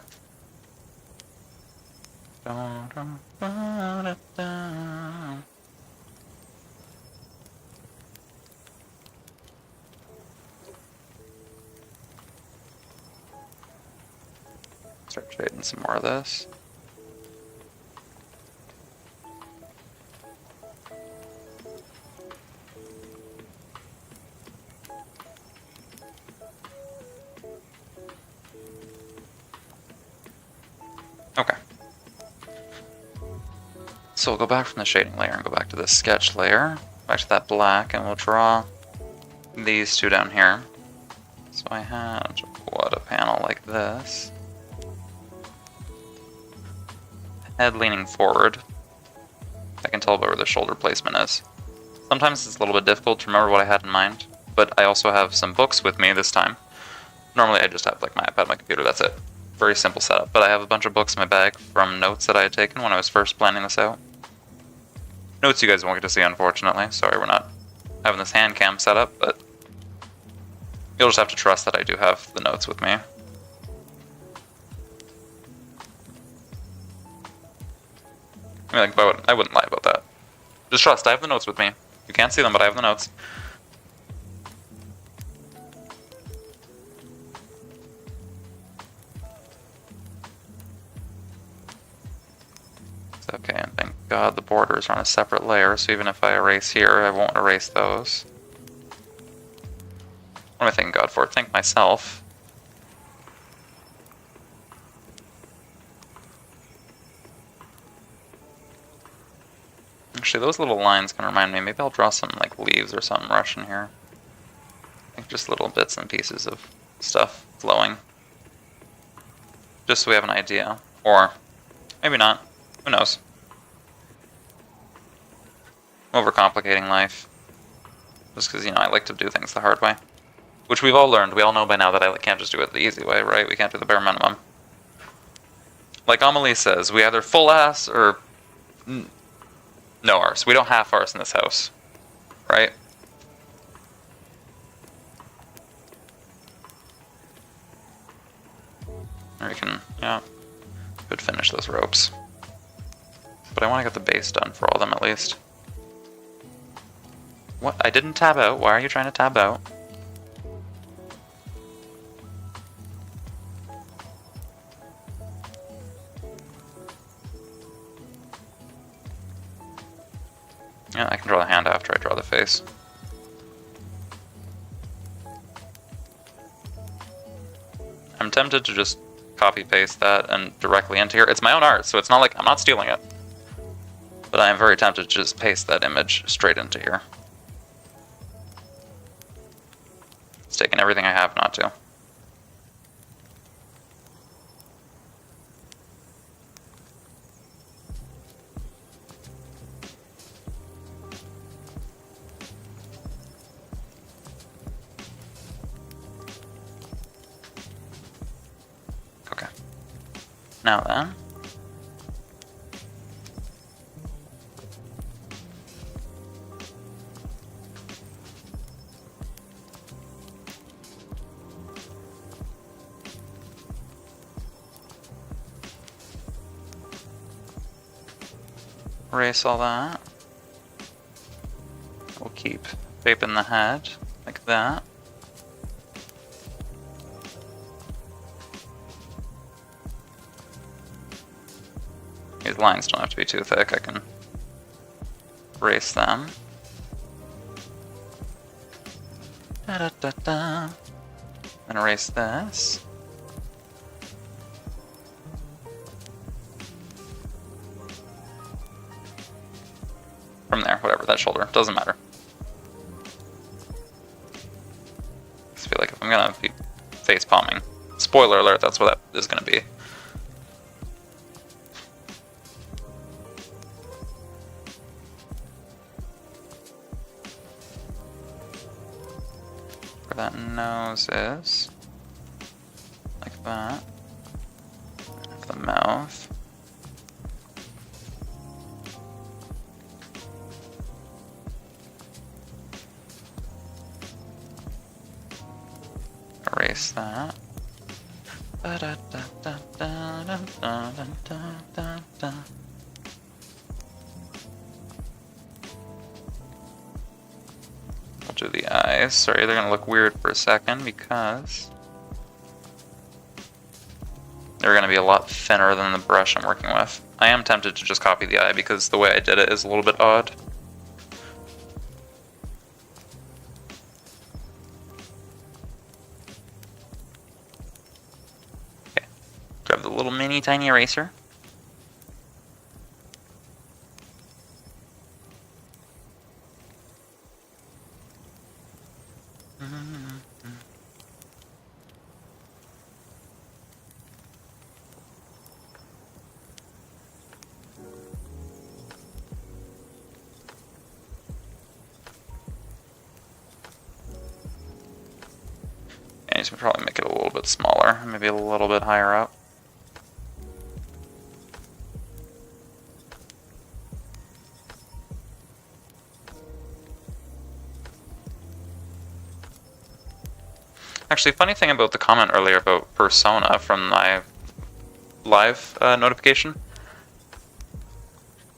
Start shading some more of this. Okay. So we'll go back from the shading layer and go back to the sketch layer, back to that black, and we'll draw these two down here. So I had, a panel like this. Head leaning forward. I can tell where the shoulder placement is. Sometimes it's a little bit difficult to remember what I had in mind, but I also have some books with me this time. Normally I just have like my iPad, my computer, that's it. Very simple setup, but I have a bunch of books in my bag from notes that I had taken when I was first planning this out. Notes you guys won't get to see, unfortunately. Sorry, we're not having this hand cam set up, but you'll just have to trust that I do have the notes with me. I mean, like, I wouldn't lie about that. Just trust, I have the notes with me. You can't see them, but I have the notes. It's okay, and thank God the borders are on a separate layer, so even if I erase here, I won't erase those. What am I thanking God for? Thank myself. Actually, those little lines can remind me. Maybe I'll draw some like leaves or something Russian here. I think just little bits and pieces of stuff flowing. Just so we have an idea. Or maybe not. Who knows? I'm overcomplicating life. Just because, you know, I like to do things the hard way. Which we've all learned. We all know by now that I can't just do it the easy way, right? We can't do the bare minimum. Like Amelie says, we either full ass or no arse. We don't half arse in this house, right? Or we can, yeah, could finish those ropes. But I want to get the base done for all of them at least. What? I didn't tab out. Why are you trying to tab out? Yeah, I can draw the hand after I draw the face. I'm tempted to just copy paste that and directly into here. It's my own art, so it's not like I'm not stealing it. But I am very tempted to just paste that image straight into here. It's taking everything I have not to. Okay. Now then. Erase all that. We'll keep shaping the head like that. These lines don't have to be too thick, I can erase them. Da-da-da-da. And erase this. From there, whatever, that shoulder, doesn't matter. I just feel like if I'm gonna be face palming, spoiler alert, that's what that is gonna be. Where that nose is, like that. The mouth. Erase that. I'll do the eyes. Sorry, they're gonna look weird for a second because they're gonna be a lot thinner than the brush I'm working with. I am tempted to just copy the eye because the way I did it is a little bit odd. Grab the little mini tiny eraser. to probably make it a little bit smaller, maybe a little bit higher up. Actually, funny thing about the comment earlier about persona from my live notification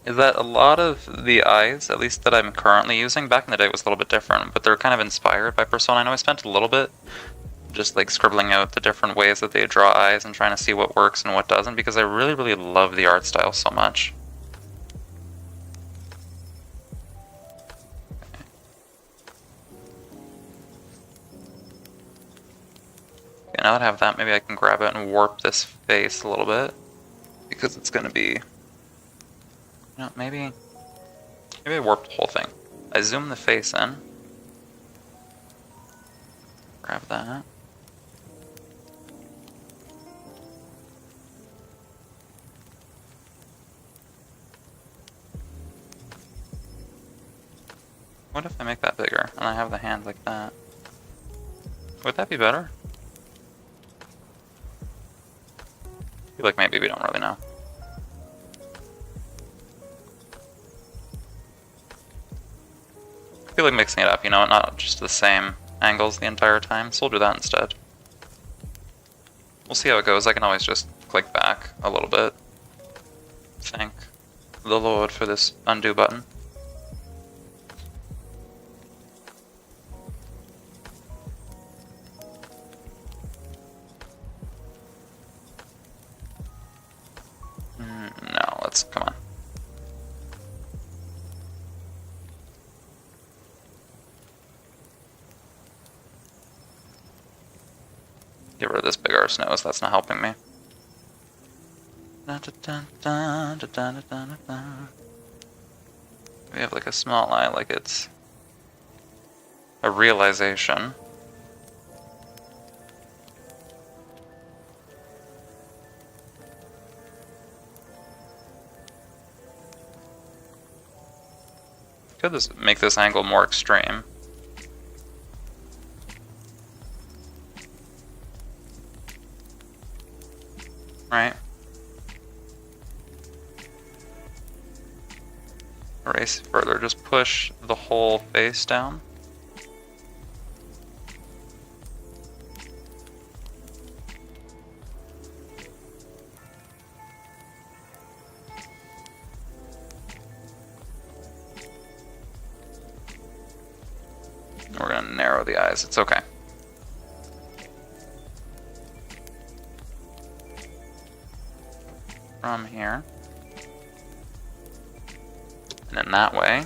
is that a lot of the eyes, at least that I'm currently using, back in the day it was a little bit different, but they're kind of inspired by persona. I know I spent a little bit just like scribbling out the different ways that they draw eyes and trying to see what works and what doesn't, because I really, really love the art style so much. Okay, now that I have that, maybe I can grab it and warp this face a little bit, because it's going to be... No, maybe I warp the whole thing. I zoom the face in. Grab that. What if I make that bigger and I have the hand like that? Would that be better? I feel like maybe we don't really know. I feel like mixing it up, you know, not just the same angles the entire time, so we'll do that instead. We'll see how it goes. I can always just click back a little bit. Thank the Lord for this undo button. No, let's, come on. Get rid of this big arse nose, that's not helping me. We have like a small eye, like it's a realization. Could this make this angle more extreme? Right? Erase further, just push the whole face down. We're gonna narrow the eyes, it's okay. From here. And then that way.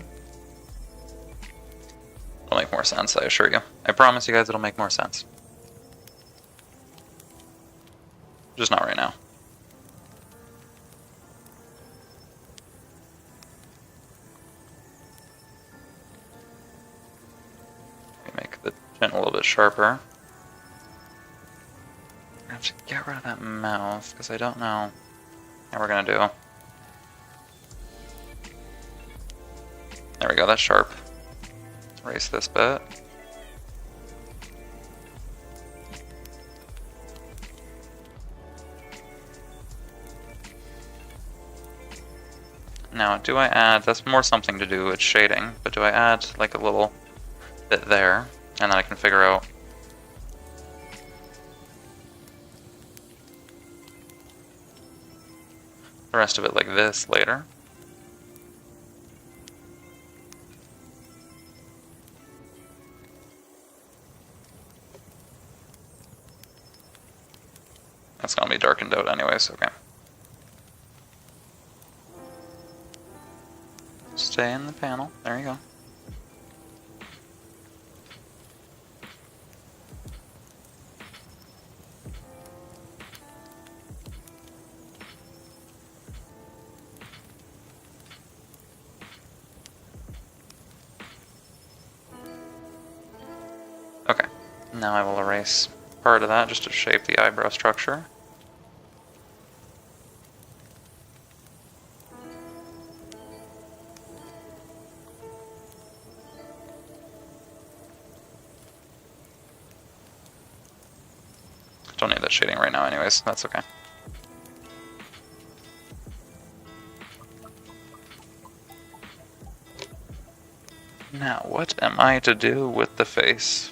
It'll make more sense, I assure you. I promise you guys it'll make more sense. Just not right now. Make the chin a little bit sharper. I have to get rid of that mouth, because I don't know how we're gonna do. There we go, that's sharp. Erase this bit. Now, do I add, that's more something to do with shading, but do I add like a little bit there, and then I can figure out the rest of it like this later. That's gonna be darkened out anyways, okay. Stay in the panel, there you go. Okay, now I will erase part of that just to shape the eyebrow structure. that shading right now anyways, that's okay. Now, what am I to do with the face?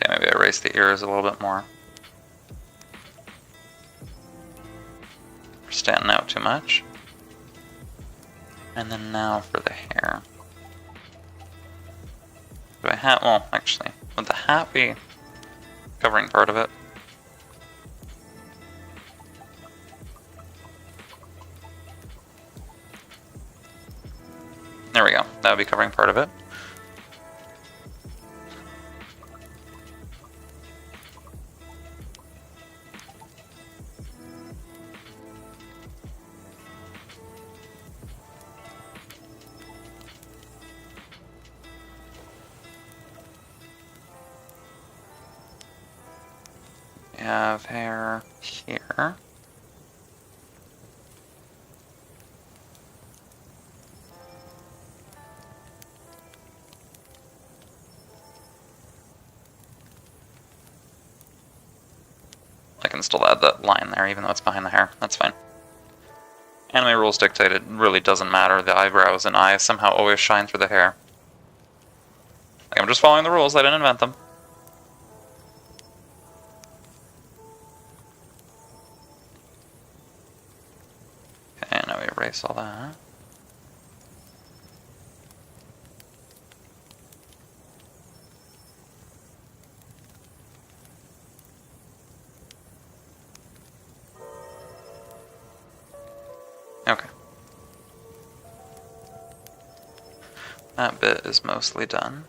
Okay, maybe I erase the ears a little bit more. They're standing out too much. And then now for the hair. Do I have, well, actually, would the hat be covering part of it? There we go, that would be covering part of it. We have hair here. I can still add that line there even though it's behind the hair, that's fine. Anime rules dictate it really doesn't matter, the eyebrows and eyes somehow always shine through the hair. Like, I'm just following the rules, I didn't invent them. Okay, now we erase all that. Okay. That bit is mostly done.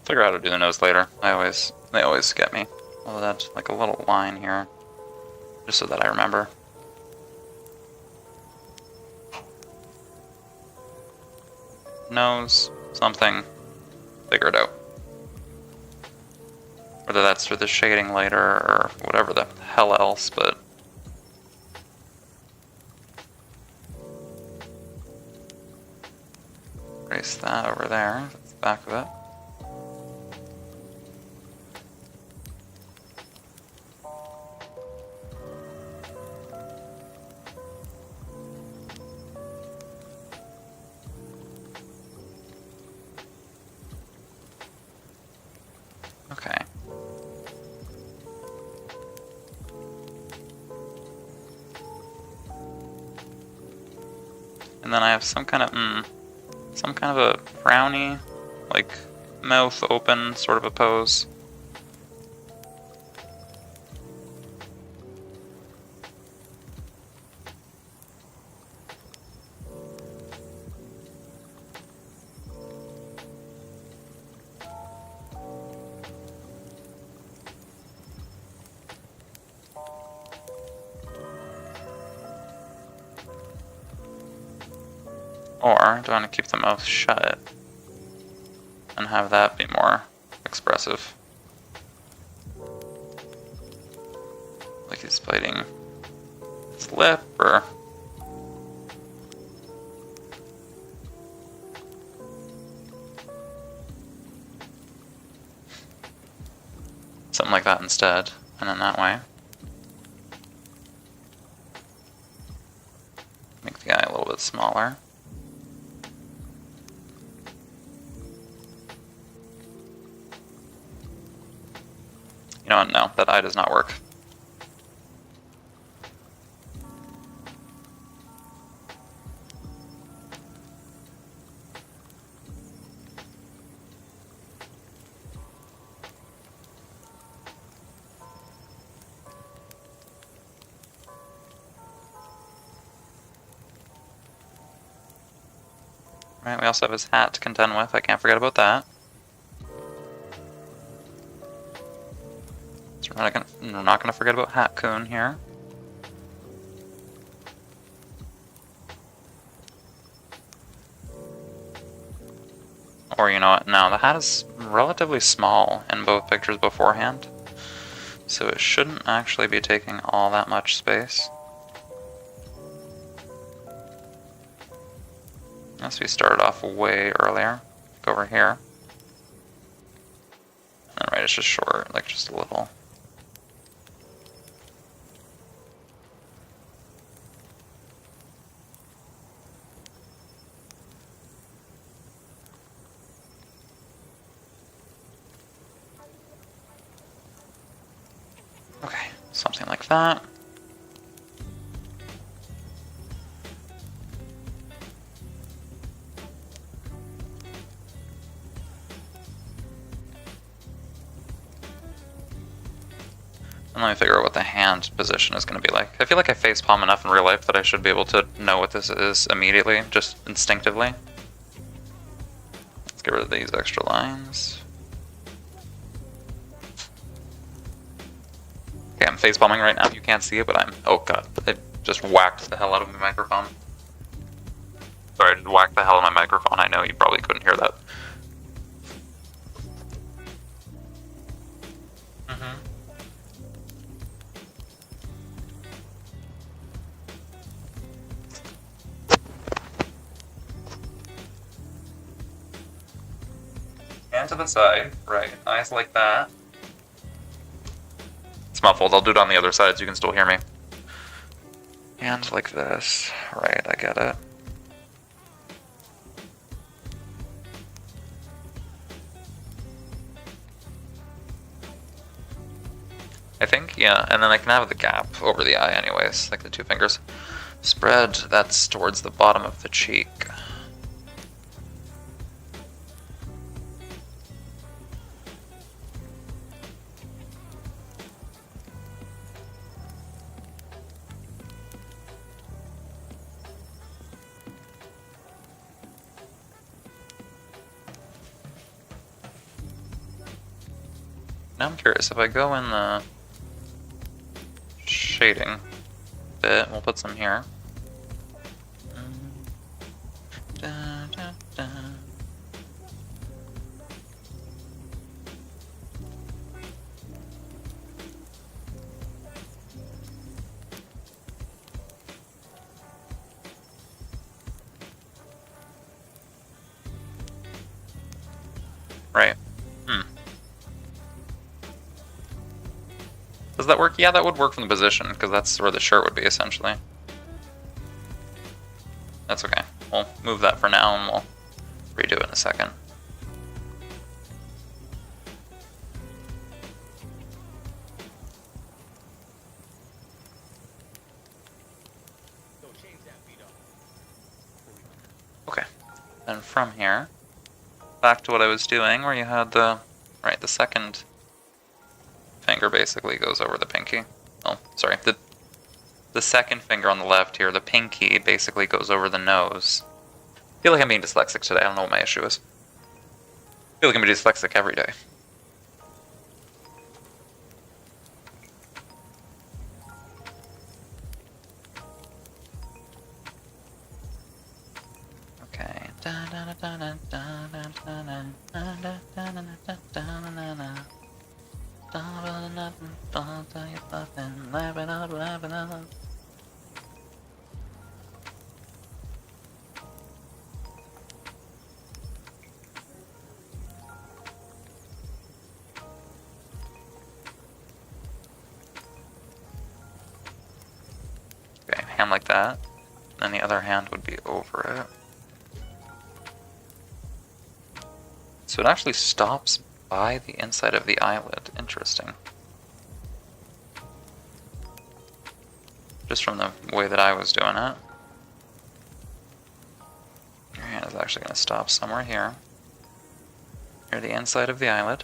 Figure out how to do the nose later. They always get me. I'll add like a little line here, just so that I remember. Nose, something, figure it out. Whether that's for the shading later or whatever the hell else, but erase that over there. That's the back of it. Okay. And then I have some kind of a frowny, like mouth open sort of a pose. Or do I want to keep the mouth shut and have that be more expressive? Like he's biting his lip, or something like that instead, and then that way. Make the eye a little bit smaller. You know what? No, that eye does not work. Right, we also have his hat to contend with. I can't forget about that. So we're not gonna forget about Hat Coon here. Or you know what? No, the hat is relatively small in both pictures beforehand, so it shouldn't actually be taking all that much space. Unless we started off way earlier. Go over here. And right, it's just short, like just a little. Okay, something like that. And let me figure out what the hand position is going to be like. I feel like I facepalm enough in real life that I should be able to know what this is immediately, just instinctively. Let's get rid of these extra lines. Okay, I'm facepalming right now. You can't see it, but I'm... Oh god, it just whacked the hell out of my microphone. Sorry, I just whacked the hell out of my microphone. I know you probably couldn't hear that. Hand to the side, right, eyes like that. It's muffled, I'll do it on the other side so you can still hear me. Hand like this, right, I get it. I think, yeah, and then I can have the gap over the eye anyways, like the two fingers. Spread, that's towards the bottom of the cheek. Now I'm curious, if I go in the shading bit, we'll put some here. Right. Does that work? Yeah, that would work from the position, because that's where the shirt would be, essentially. That's okay. We'll move that for now, and we'll redo it in a second. Okay. And from here, back to what I was doing, where you had the second finger basically goes over the pinky. Oh, sorry. The second finger on the left here, the pinky, basically goes over the nose. I feel like I'm being dyslexic today. I don't know what my issue is. I feel like I'm being dyslexic every day. Okay. Okay, hand like that. Then the other hand would be over it. So it actually stops by the inside of the eyelid. Interesting. Just from the way that I was doing it. Your hand is actually going to stop somewhere here. Near the inside of the eyelid.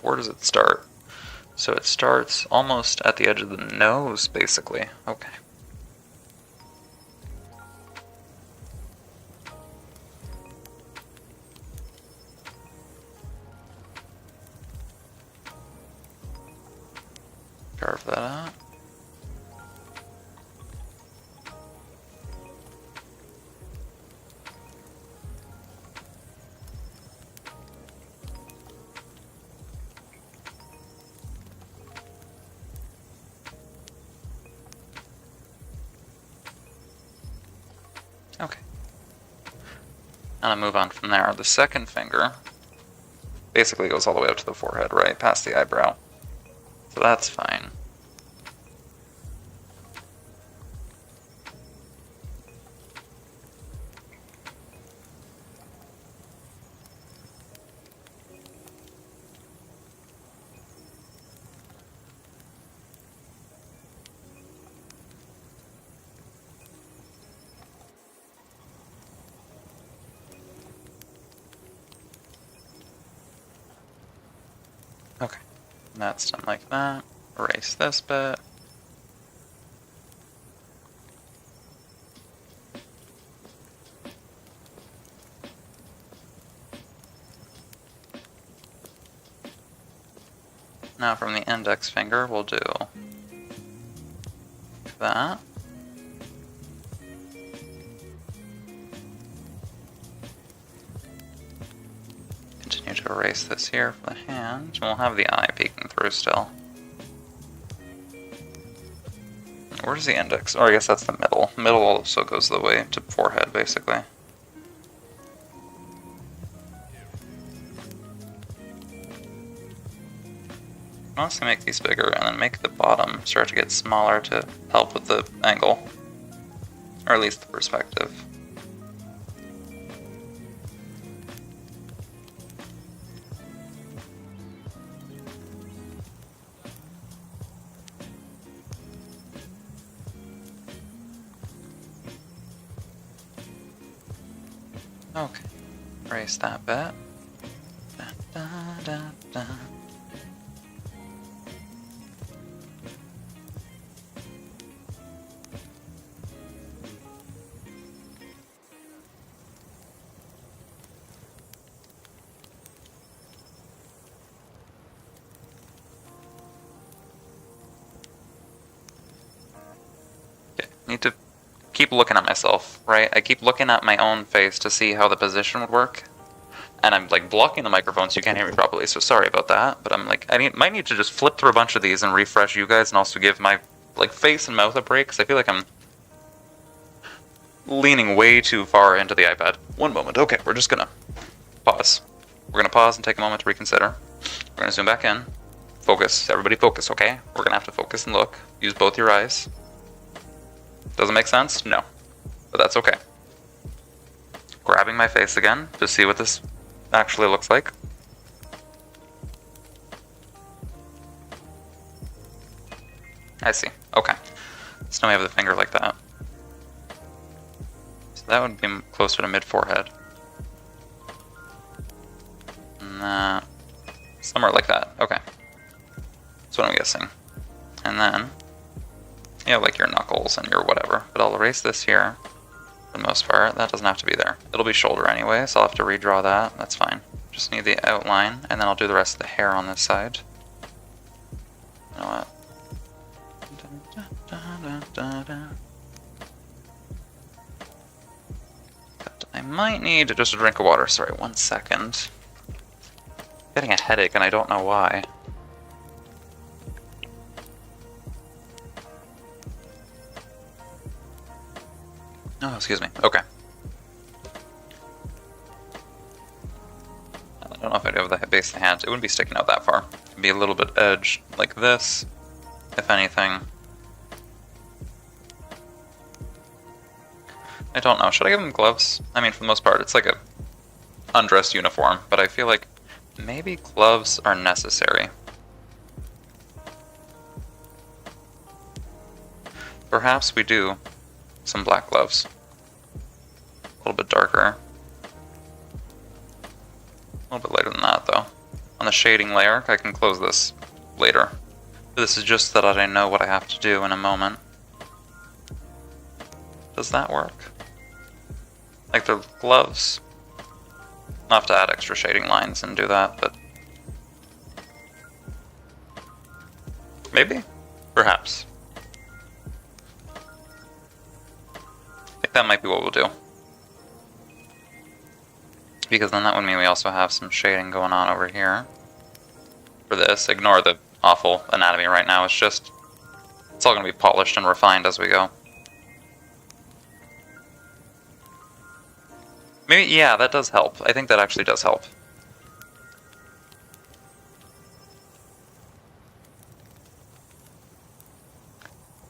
Where does it start? So it starts almost at the edge of the nose, basically. Okay. Carve that out. Okay. And I move on from there. The second finger basically goes all the way up to the forehead, right? Past the eyebrow. So that's fine. Okay, and that's done like that. Erase this bit. Now from the index finger, we'll do that. Continue to erase this here for the hand, and we'll have the eye peeking through still. Where's the index? Oh, I guess that's the middle. Middle also goes the way to forehead, basically. Honestly, make these bigger and then make the bottom start to get smaller to help with the angle. Or at least the perspective. Okay, erase that bit. Da, da, da, da. Okay, need to keep looking at myself, right? I keep looking at my own face to see how the position would work. And I'm like blocking the microphone so you can't hear me properly, so sorry about that. But I'm like, might need to just flip through a bunch of these and refresh you guys and also give my like face and mouth a break, because I feel like I'm leaning way too far into the iPad. One moment, okay, we're just gonna pause. We're gonna pause and take a moment to reconsider. We're gonna zoom back in. Focus, everybody focus, okay? We're gonna have to focus and look. Use both your eyes. Doesn't make sense? No. But that's okay. Grabbing my face again to see what this actually looks like. I see. Okay. So now we have the finger like that. So that would be closer to mid-forehead. And somewhere like that. Okay. That's what I'm guessing. And then, yeah, like your knuckles and your whatever. But I'll erase this here for the most part. That doesn't have to be there. It'll be shoulder anyway, so I'll have to redraw that. That's fine. Just need the outline, and then I'll do the rest of the hair on this side. You know what? But I might need just a drink of water. Sorry, 1 second. I'm getting a headache, and I don't know why. Oh, excuse me. Okay. I don't know if I'd have the base of the hand. It wouldn't be sticking out that far. It'd be a little bit edged like this, if anything. I don't know. Should I give him gloves? I mean, for the most part, it's like a undressed uniform, but I feel like maybe gloves are necessary. Perhaps we do some black gloves. A little bit darker. A little bit lighter than that, though. On the shading layer, I can close this later. This is just so that I know what I have to do in a moment. Does that work? Like the gloves. I'll have to add extra shading lines and do that, but... maybe? Perhaps. I think that might be what we'll do. Because then that would mean we also have some shading going on over here. For this, ignore the awful anatomy right now, it's all going to be polished and refined as we go. Maybe, yeah, that does help. I think that actually does help.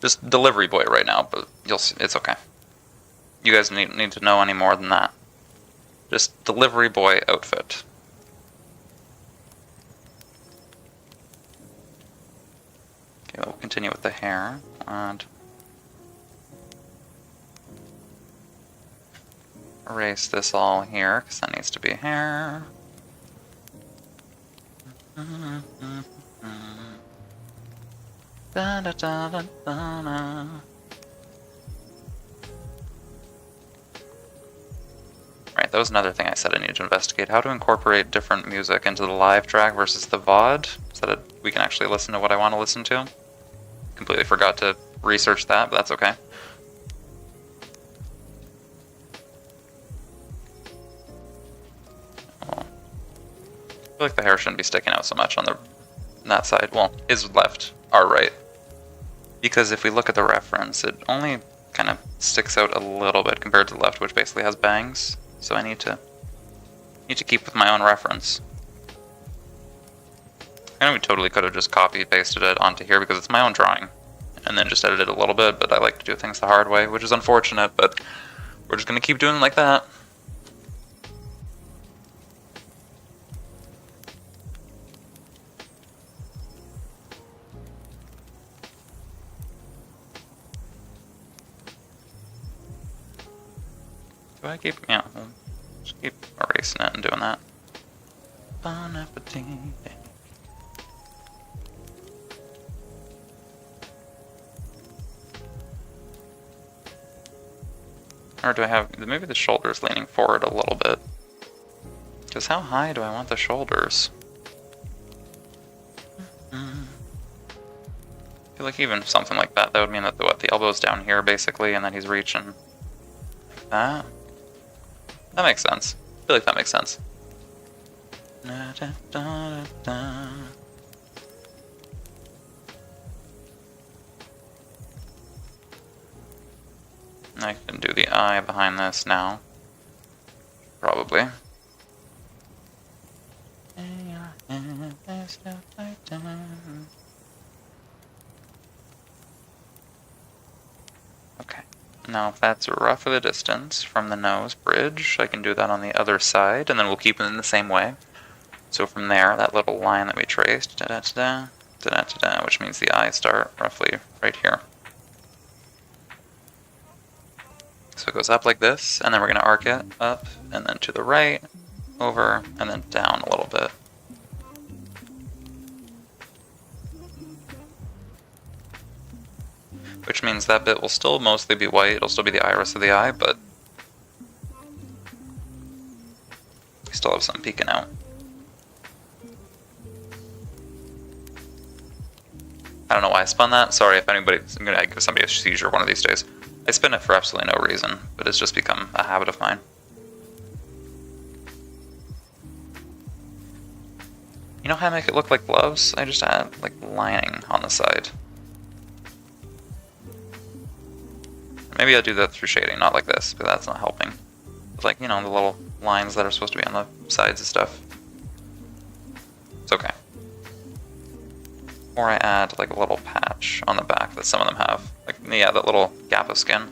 Just delivery boy right now, but you'll see, it's okay. You guys need to know any more than that. Just delivery boy outfit. Okay, we'll continue with the hair, and erase this all here, because that needs to be hair. Da, da, da, da, da, da. Right, that was another thing I said I needed to investigate. How to incorporate different music into the live track versus the VOD, so that we can actually listen to what I want to listen to. Completely forgot to research that, but that's okay. Oh. I feel like the hair shouldn't be sticking out so much on that side. Well, his left, our right. Because if we look at the reference, it only kind of sticks out a little bit compared to the left, which basically has bangs. So I need to keep with my own reference. I know we totally could have just copy pasted it onto here because it's my own drawing, and then just edited a little bit, but I like to do things the hard way, which is unfortunate, but we're just gonna keep doing it like that. Do I keep, yeah, we'll just keep erasing it and doing that. Bon appetit. Or do I have, maybe the shoulders leaning forward a little bit. Because how high do I want the shoulders? I feel like even something like that, that would mean that the elbow's down here basically, and then he's reaching like that. That makes sense. I feel like that makes sense. I can do the eye behind this now. Probably. Okay. Now if that's roughly the distance from the nose bridge, I can do that on the other side, and then we'll keep it in the same way. So from there, that little line that we traced, da-da-da-da, da-da-da-da, which means the eyes start roughly right here. So it goes up like this, and then we're going to arc it up, and then to the right, over, and then down a little bit. Which means that bit will still mostly be white, it'll still be the iris of the eye, but we still have some peeking out. I don't know why I spun that, sorry if I'm gonna give somebody a seizure one of these days. I spin it for absolutely no reason, but it's just become a habit of mine. You know how I make it look like gloves? I just add like lining on the side. Maybe I'll do that through shading, not like this, but that's not helping. It's like, you know, the little lines that are supposed to be on the sides of stuff. It's okay. Or I add like a little patch on the back that some of them have. Like, yeah, that little gap of skin.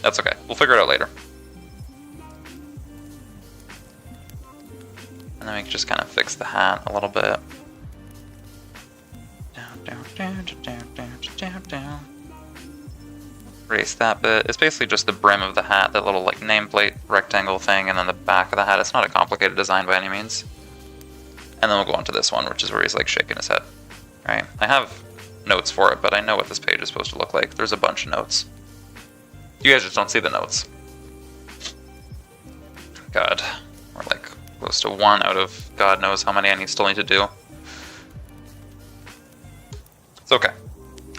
That's okay, we'll figure it out later. And then we can just kind of fix the hat a little bit. Down. Erase that bit. It's basically just the brim of the hat, that little like nameplate rectangle thing, and then the back of the hat. It's not a complicated design by any means. And then we'll go on to this one, which is where he's like shaking his head. Right? I have notes for it, but I know what this page is supposed to look like. There's a bunch of notes. You guys just don't see the notes. God. We're like close to 1 out of God knows how many I still need to do. It's okay.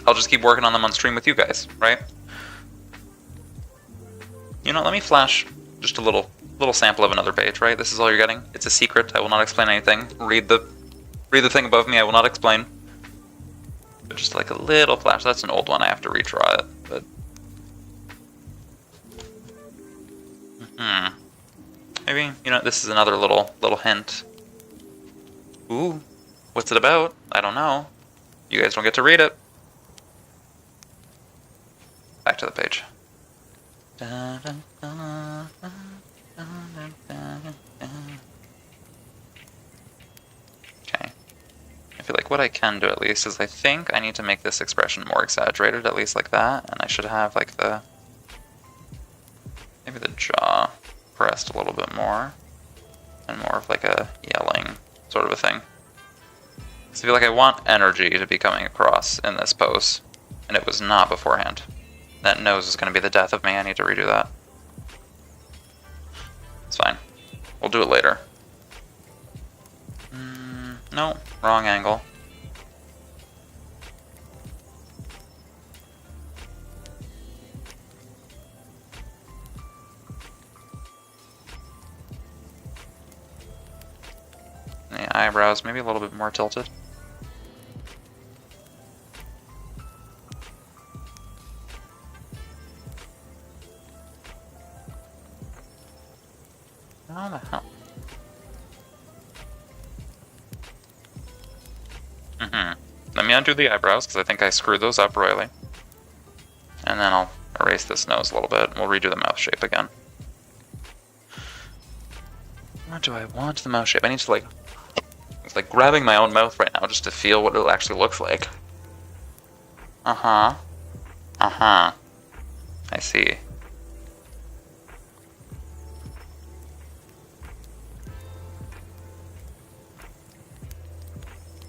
I'll just keep working on them on stream with you guys, right? You know, let me flash just a little sample of another page, right? This is all you're getting. It's a secret. I will not explain anything. Read the thing above me. I will not explain. But just like a little flash. That's an old one. I have to redraw it. But maybe, you know, this is another little hint. Ooh, what's it about? I don't know. You guys don't get to read it. Back to the page. Okay. I feel like what I can do at least is I think I need to make this expression more exaggerated, at least like that, and I should have like maybe the jaw pressed a little bit more, and more of like a yelling sort of a thing. So I feel like I want energy to be coming across in this pose, and it was not beforehand. That nose is going to be the death of me. I need to redo that. It's fine. We'll do it later. No, wrong angle. The eyebrows maybe a little bit more tilted. How the hell? Let me undo the eyebrows, because I think I screwed those up royally. And then I'll erase this nose a little bit, and we'll redo the mouth shape again. What do I want the mouth shape? I need to like... It's like grabbing my own mouth right now, just to feel what it actually looks like. I see.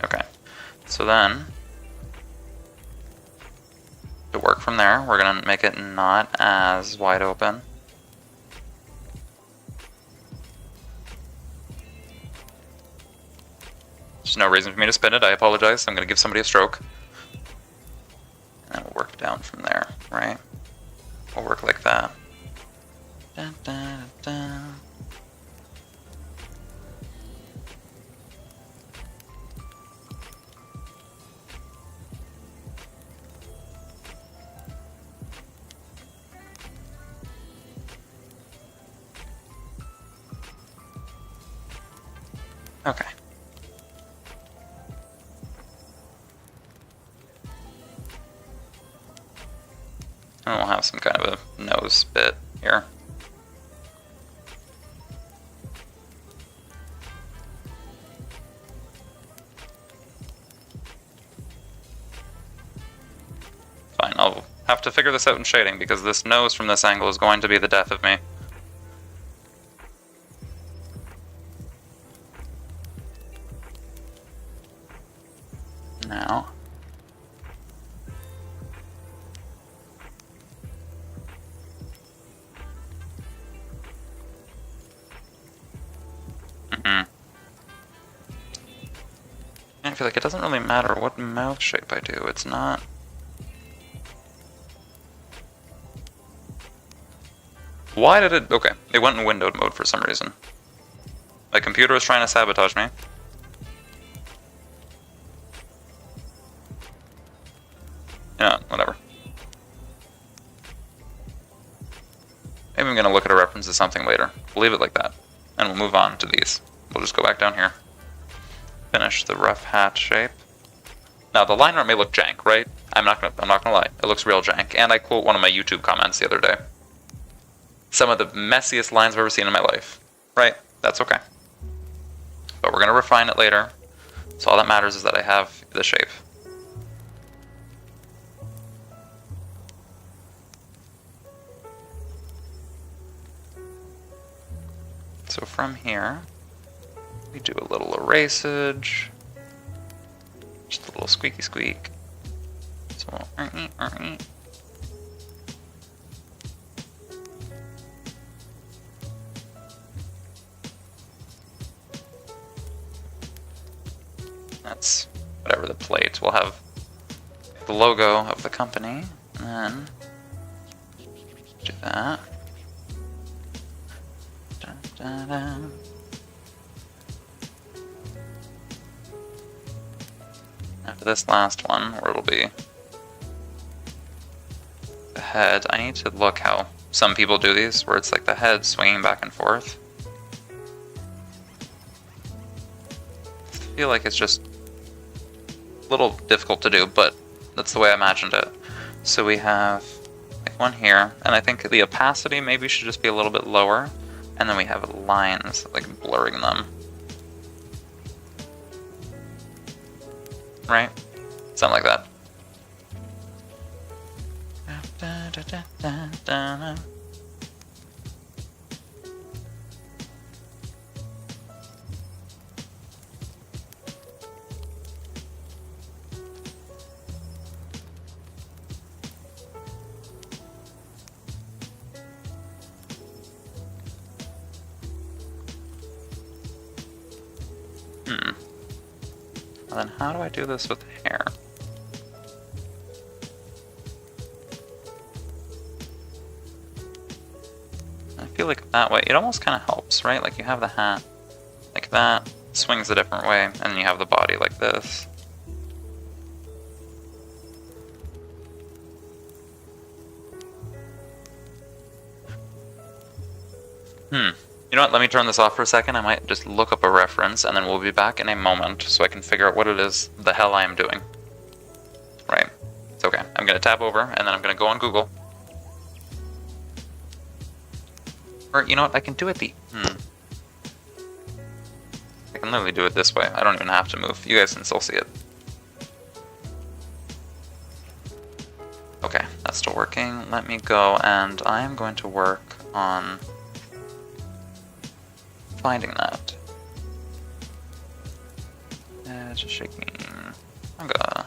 Okay, so then, to work from there, we're going to make it not as wide open. There's no reason for me to spin it, I apologize, I'm going to give somebody a stroke. And we'll work down from there, right? We'll work like that. Dun, dun, dun. Okay. And we'll have some kind of a nose bit here. Fine, I'll have to figure this out in shading because this nose from this angle is going to be the death of me. Now. I feel like it doesn't really matter what mouth shape I do, it's not... Why did it... Okay, it went in windowed mode for some reason. My computer was trying to sabotage me. Yeah, whatever. Maybe I'm going to look at a reference to something later. We'll leave it like that. And we'll move on to these. We'll just go back down here. Finish the rough hat shape. Now the line art may look jank, right? I'm not gonna lie. It looks real jank. And I quote one of my YouTube comments the other day. Some of the messiest lines I've ever seen in my life. Right? That's okay. But we're gonna refine it later. So all that matters is that I have the shape. So from here, We do a little erasage. Just a little squeaky squeak. So, that's whatever the plate. We'll have the logo of the company, and then do that. Dun, dun, dun. After this last one, where it'll be the head, I need to look how some people do these, where it's like the head swinging back and forth. I feel like it's just a little difficult to do, but that's the way I imagined it. So we have like one here, and I think the opacity maybe should just be a little bit lower, and then we have lines like blurring them. Right? Something like that. And then how do I do this with hair? I feel like that way, it almost kind of helps, right? Like you have the hat like that, swings a different way, and then you have the body like this. You know what, let me turn this off for a second. I might just look up a reference, and then we'll be back in a moment so I can figure out what it is the hell I am doing. Right. It's okay. I'm going to tab over, and then I'm going to go on Google. Or, you know what, I can do it I can literally do it this way. I don't even have to move. You guys can still see it. Okay, that's still working. Let me go, and I am going to work on finding that. Just shaking. I'm gonna.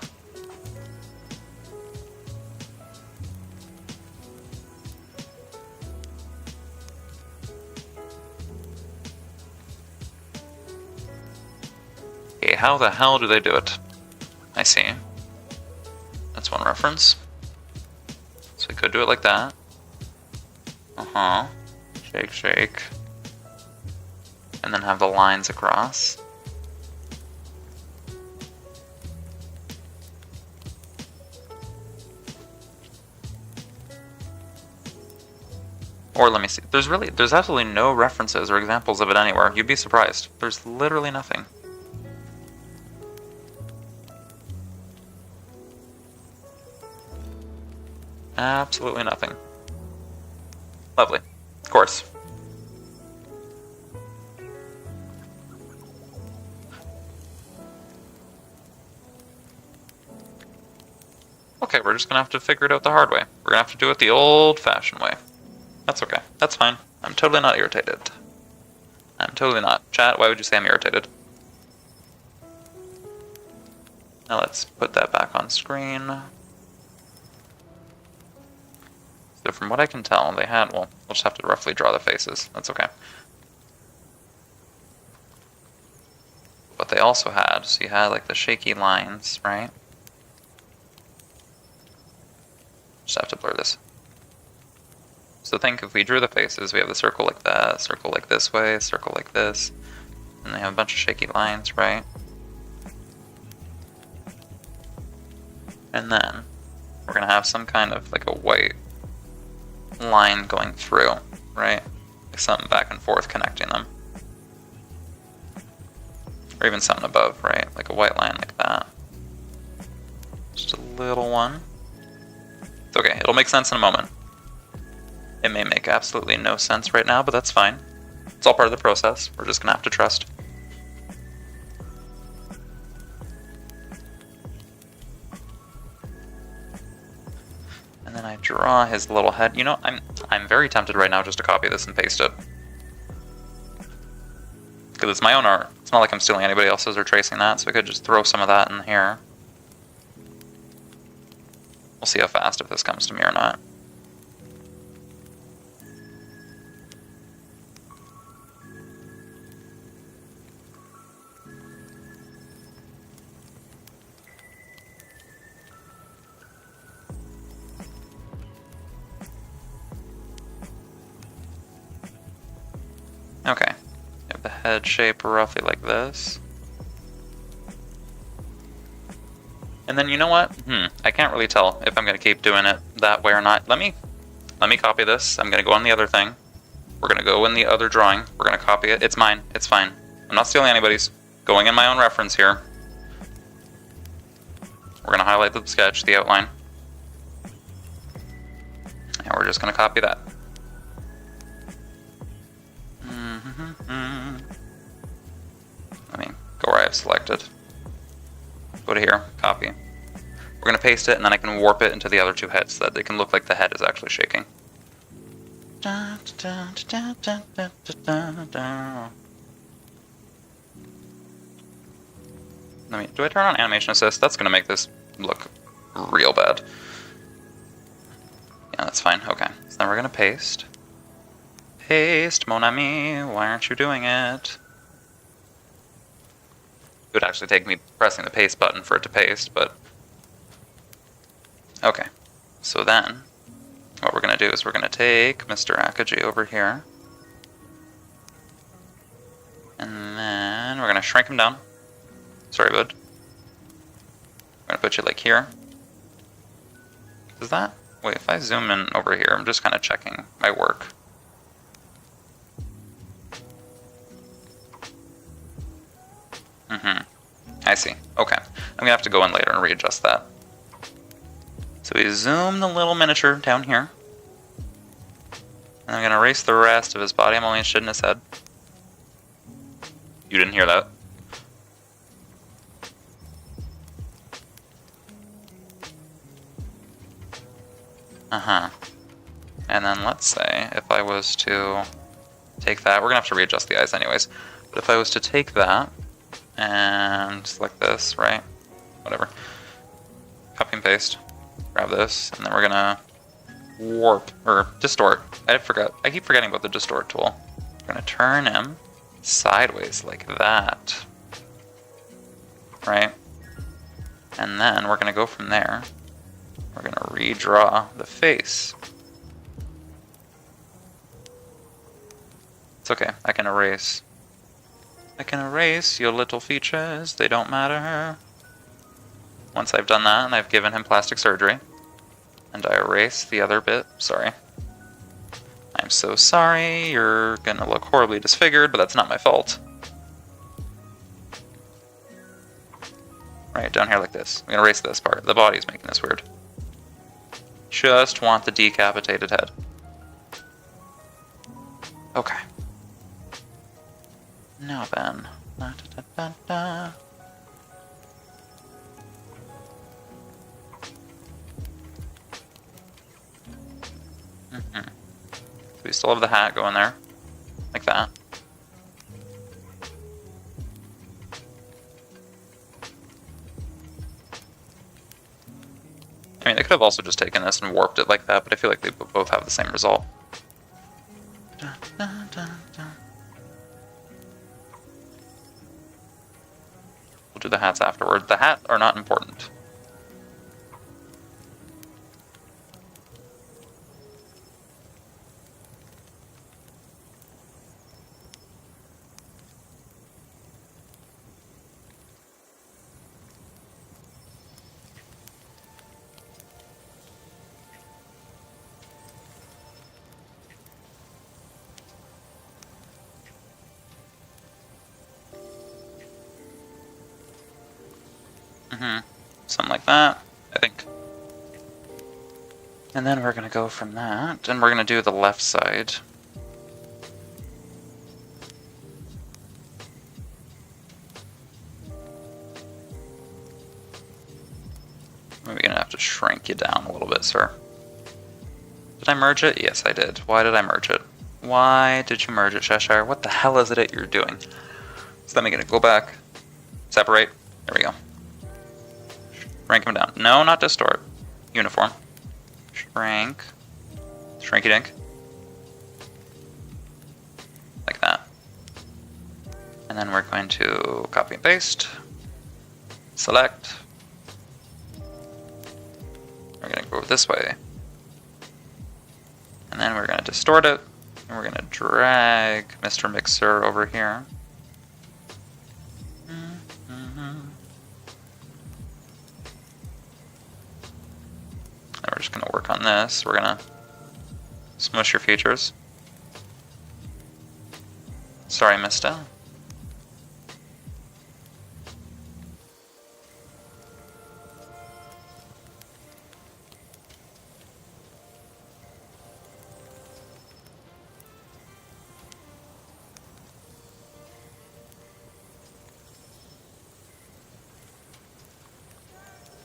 Okay, how the hell do they do it? I see. That's one reference. So we could do it like that. Shake, shake. And then have the lines across. Or let me see. There's absolutely no references or examples of it anywhere. You'd be surprised. There's literally nothing. Absolutely nothing. Lovely. Of course. Okay, we're just gonna have to figure it out the hard way. We're gonna have to do it the old-fashioned way. That's okay. That's fine. I'm totally not irritated. I'm totally not. Chat, why would you say I'm irritated? Now let's put that back on screen. So from what I can tell, they had, well, we'll just have to roughly draw the faces. That's okay. But they also had, so you had like the shaky lines, right? Just have to blur this. So think if we drew the faces, we have the circle like that, circle like this way, circle like this, and they have a bunch of shaky lines, right? And then we're gonna have some kind of like a white line going through, right? Like something back and forth connecting them. Or even something above, right? Like a white line like that. Just a little one. It's okay, it'll make sense in a moment. It may make absolutely no sense right now, but that's fine. It's all part of the process. We're just gonna have to trust. And then I draw his little head. You know, I'm very tempted right now just to copy this and paste it. Because Because it's my own art. It's not like I'm stealing anybody else's or tracing that, so I could just throw some of that in here. We'll see how fast if this comes to me or not. Okay. You have the head shape roughly like this. And then you know what? I can't really tell if I'm going to keep doing it that way or not. Let me copy this. I'm going to go on the other thing. We're going to go in the other drawing. We're going to copy it. It's mine. It's fine. I'm not stealing anybody's. Going in my own reference here. We're going to highlight the sketch, the outline. And we're just going to copy that. Let me go where I have selected. Go to here, copy. We're going to paste it, and then I can warp it into the other two heads so that they can look like the head is actually shaking. Do I turn on animation assist? That's going to make this look real bad. Yeah, that's fine. Okay. So then we're going to paste. Paste, mon ami. Why aren't you doing it? It would actually take me pressing the paste button for it to paste, but... Okay. So then, what we're going to do is we're going to take Mr. Akaji over here. And then we're going to shrink him down. Sorry, bud. We're going to put you like here. Is that... Wait, if I zoom in over here, I'm just kind of checking my work. I see. Okay. I'm going to have to go in later and readjust that. So we zoom the little miniature down here. And I'm going to erase the rest of his body. I'm only interested in his head. You didn't hear that. And then let's say if I was to take that, we're going to have to readjust the eyes anyways. But if I was to take that and select this, right? Whatever. Copy and paste. Grab this, and then we're going to warp, or distort. I keep forgetting about the distort tool. We're going to turn him sideways like that. Right? And then we're going to go from there. We're going to redraw the face. It's okay, I can erase. I can erase your little features, they don't matter. Once I've done that, and I've given him plastic surgery, and I erase the other bit, sorry. I'm so sorry, you're gonna look horribly disfigured, but that's not my fault. Right, down here like this. I'm gonna erase this part. The body's making this weird. Just want the decapitated head. Okay. Now then. Da, da, da, da. So we still have the hat going there. Like that. I mean, they could have also just taken this and warped it like that, but I feel like they both have the same result. Da, da, da, da. We'll do the hats afterward. The hat are not important. Something like that, I think. And then we're going to go from that, and we're going to do the left side. We're going to have to shrink you down a little bit, sir. Did I merge it? Yes, I did. Why did I merge it? Why did you merge it, Sheshire? What the hell is it you're doing? So then we're gonna go back, separate, there we go. Shrink him down. No, not distort. Uniform. Shrink. Shrinky dink. Like that. And then we're going to copy and paste. Select. We're going to go this way. And then we're going to distort it. And we're going to drag Mr. Mixer over here. And we're just going to work on this. We're going to smush your features. Sorry, mister.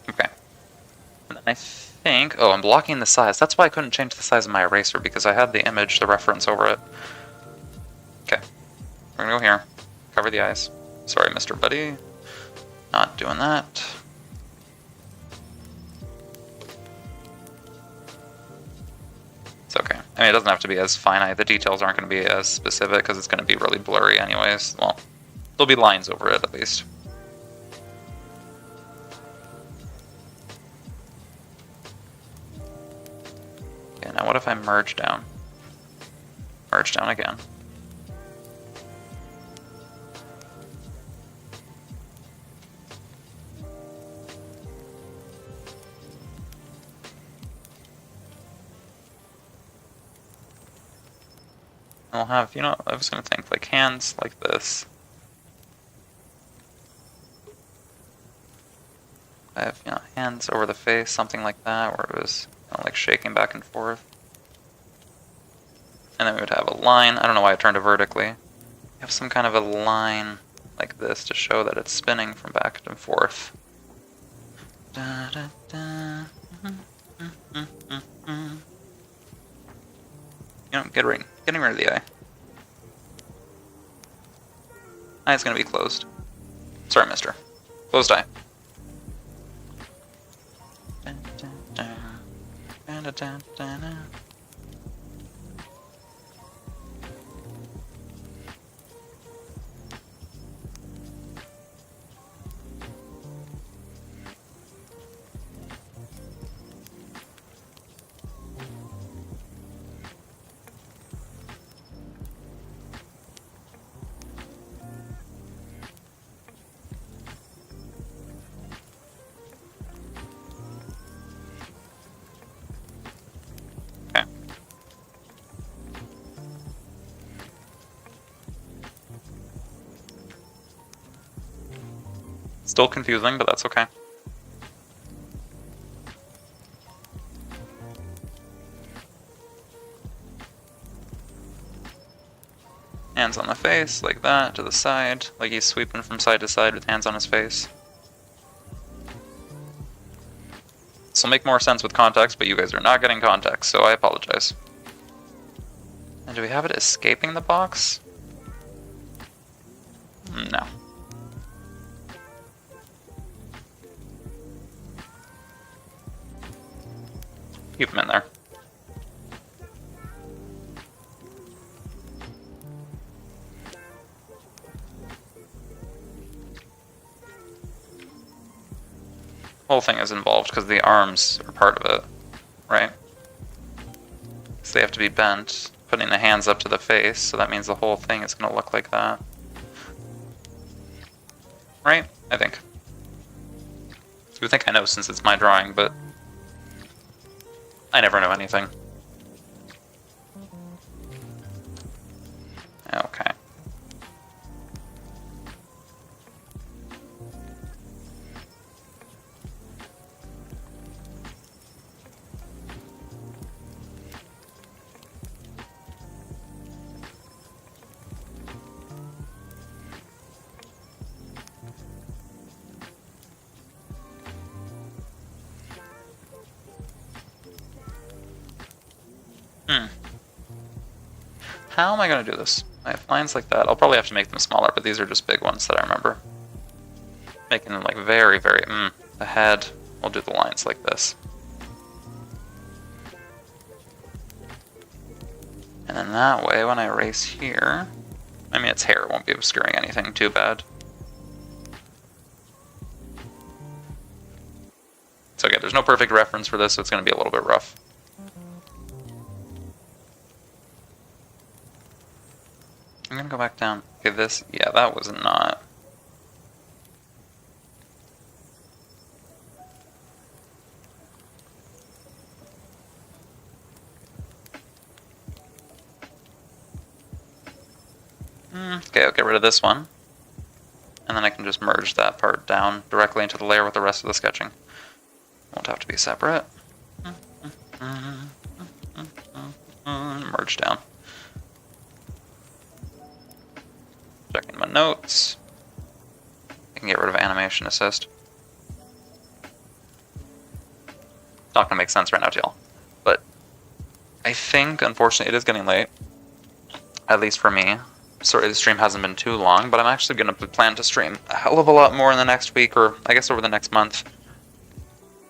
Okay. And then I think... Oh, I'm blocking the size. That's why I couldn't change the size of my eraser, because I had the image, the reference over it. Okay. We're gonna go here. Cover the eyes. Sorry, Mr. Buddy. Not doing that. It's okay. I mean, it doesn't have to be as finite. The details aren't going to be as specific because it's going to be really blurry anyways. Well, there'll be lines over it at least. Okay, now what if I merge down? Merge down again. I'll have, you know, I was going to think like hands like this. I have, you know, hands over the face, something like that, where it was kind of like shaking back and forth. And then we would have a line. I don't know why I turned it vertically. Have some kind of a line like this to show that it's spinning from back and forth. Da, da, da. You know, getting rid of the eye. Eye's gonna be closed. Sorry, mister. Closed eye. Still confusing, but that's okay. Hands on the face, like that, to the side, like he's sweeping from side to side with hands on his face. This will make more sense with context, but you guys are not getting context, so I apologize. And do we have it escaping the box? No. Keep him in there. Whole thing is involved because the arms are part of it, right? So they have to be bent, putting the hands up to the face, so that means the whole thing is going to look like that. Right? I think. You would think I know since it's my drawing, but I never know anything. Okay. How am I going to do this? I have lines like that. I'll probably have to make them smaller, but these are just big ones that I remember. Making them like very, very, ahead. We'll do the lines like this. And then that way, when I erase here, I mean, its hair won't be obscuring anything too bad. So again, there's no perfect reference for this, so it's going to be a little bit rough. I'm going to go back down. Okay, this, yeah, that was not... Okay, I'll get rid of this one. And then I can just merge that part down directly into the layer with the rest of the sketching. Won't have to be separate. Merge down. Checking my notes. I can get rid of animation assist. Not gonna make sense right now to y'all. But I think, unfortunately, it is getting late. At least for me. Sorry, the stream hasn't been too long, but I'm actually going to plan to stream a hell of a lot more in the next week, or I guess over the next month,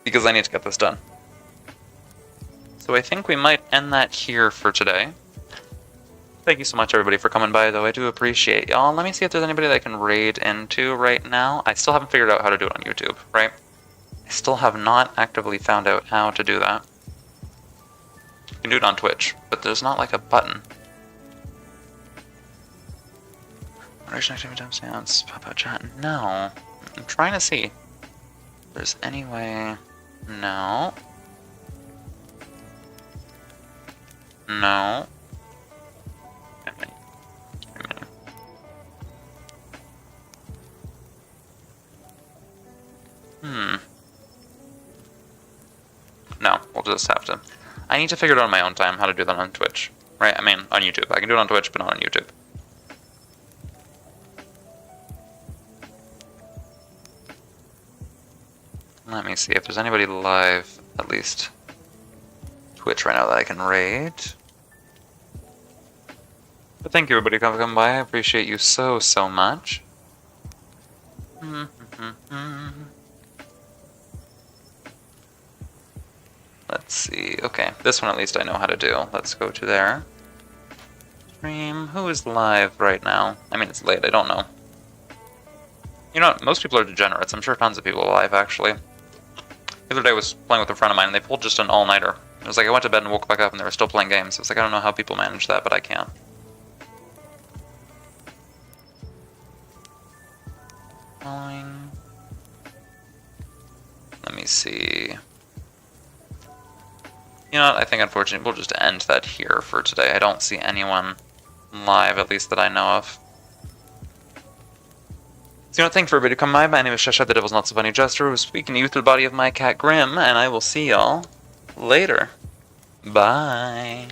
because I need to get this done. So I think we might end that here for today. Thank you so much, everybody, for coming by, though. I do appreciate y'all. Let me see if there's anybody that I can raid into right now. I still haven't figured out how to do it on YouTube, right? I still have not actively found out how to do that. You can do it on Twitch, but there's not like a button. Moderation activity timestamps, pop out chat. No. I'm trying to see if there's any way. No. No. No, we'll just have to. I need to figure it out on my own time how to do that on Twitch. Right? I mean, on YouTube. I can do it on Twitch, but not on YouTube. Let me see if there's anybody live, at least Twitch right now, that I can raid. But thank you, everybody, for coming by. I appreciate you so, so much. Let's see. Okay, this one at least I know how to do. Let's go to there. Stream. Who is live right now? I mean, it's late. I don't know. You know what? Most people are degenerates. I'm sure tons of people are live, actually. The other day I was playing with a friend of mine, and they pulled just an all-nighter. It was like I went to bed and woke back up, and they were still playing games. It was like, I don't know how people manage that, but I can. Let me see. You know what? I think, unfortunately, we'll just end that here for today. I don't see anyone live, at least that I know of. So, you know, thanks for everybody to come by. My name is Sheshire, the Devil's Not So Funny Jester, who's speaking to you through the body of my cat Grim, and I will see y'all later. Bye.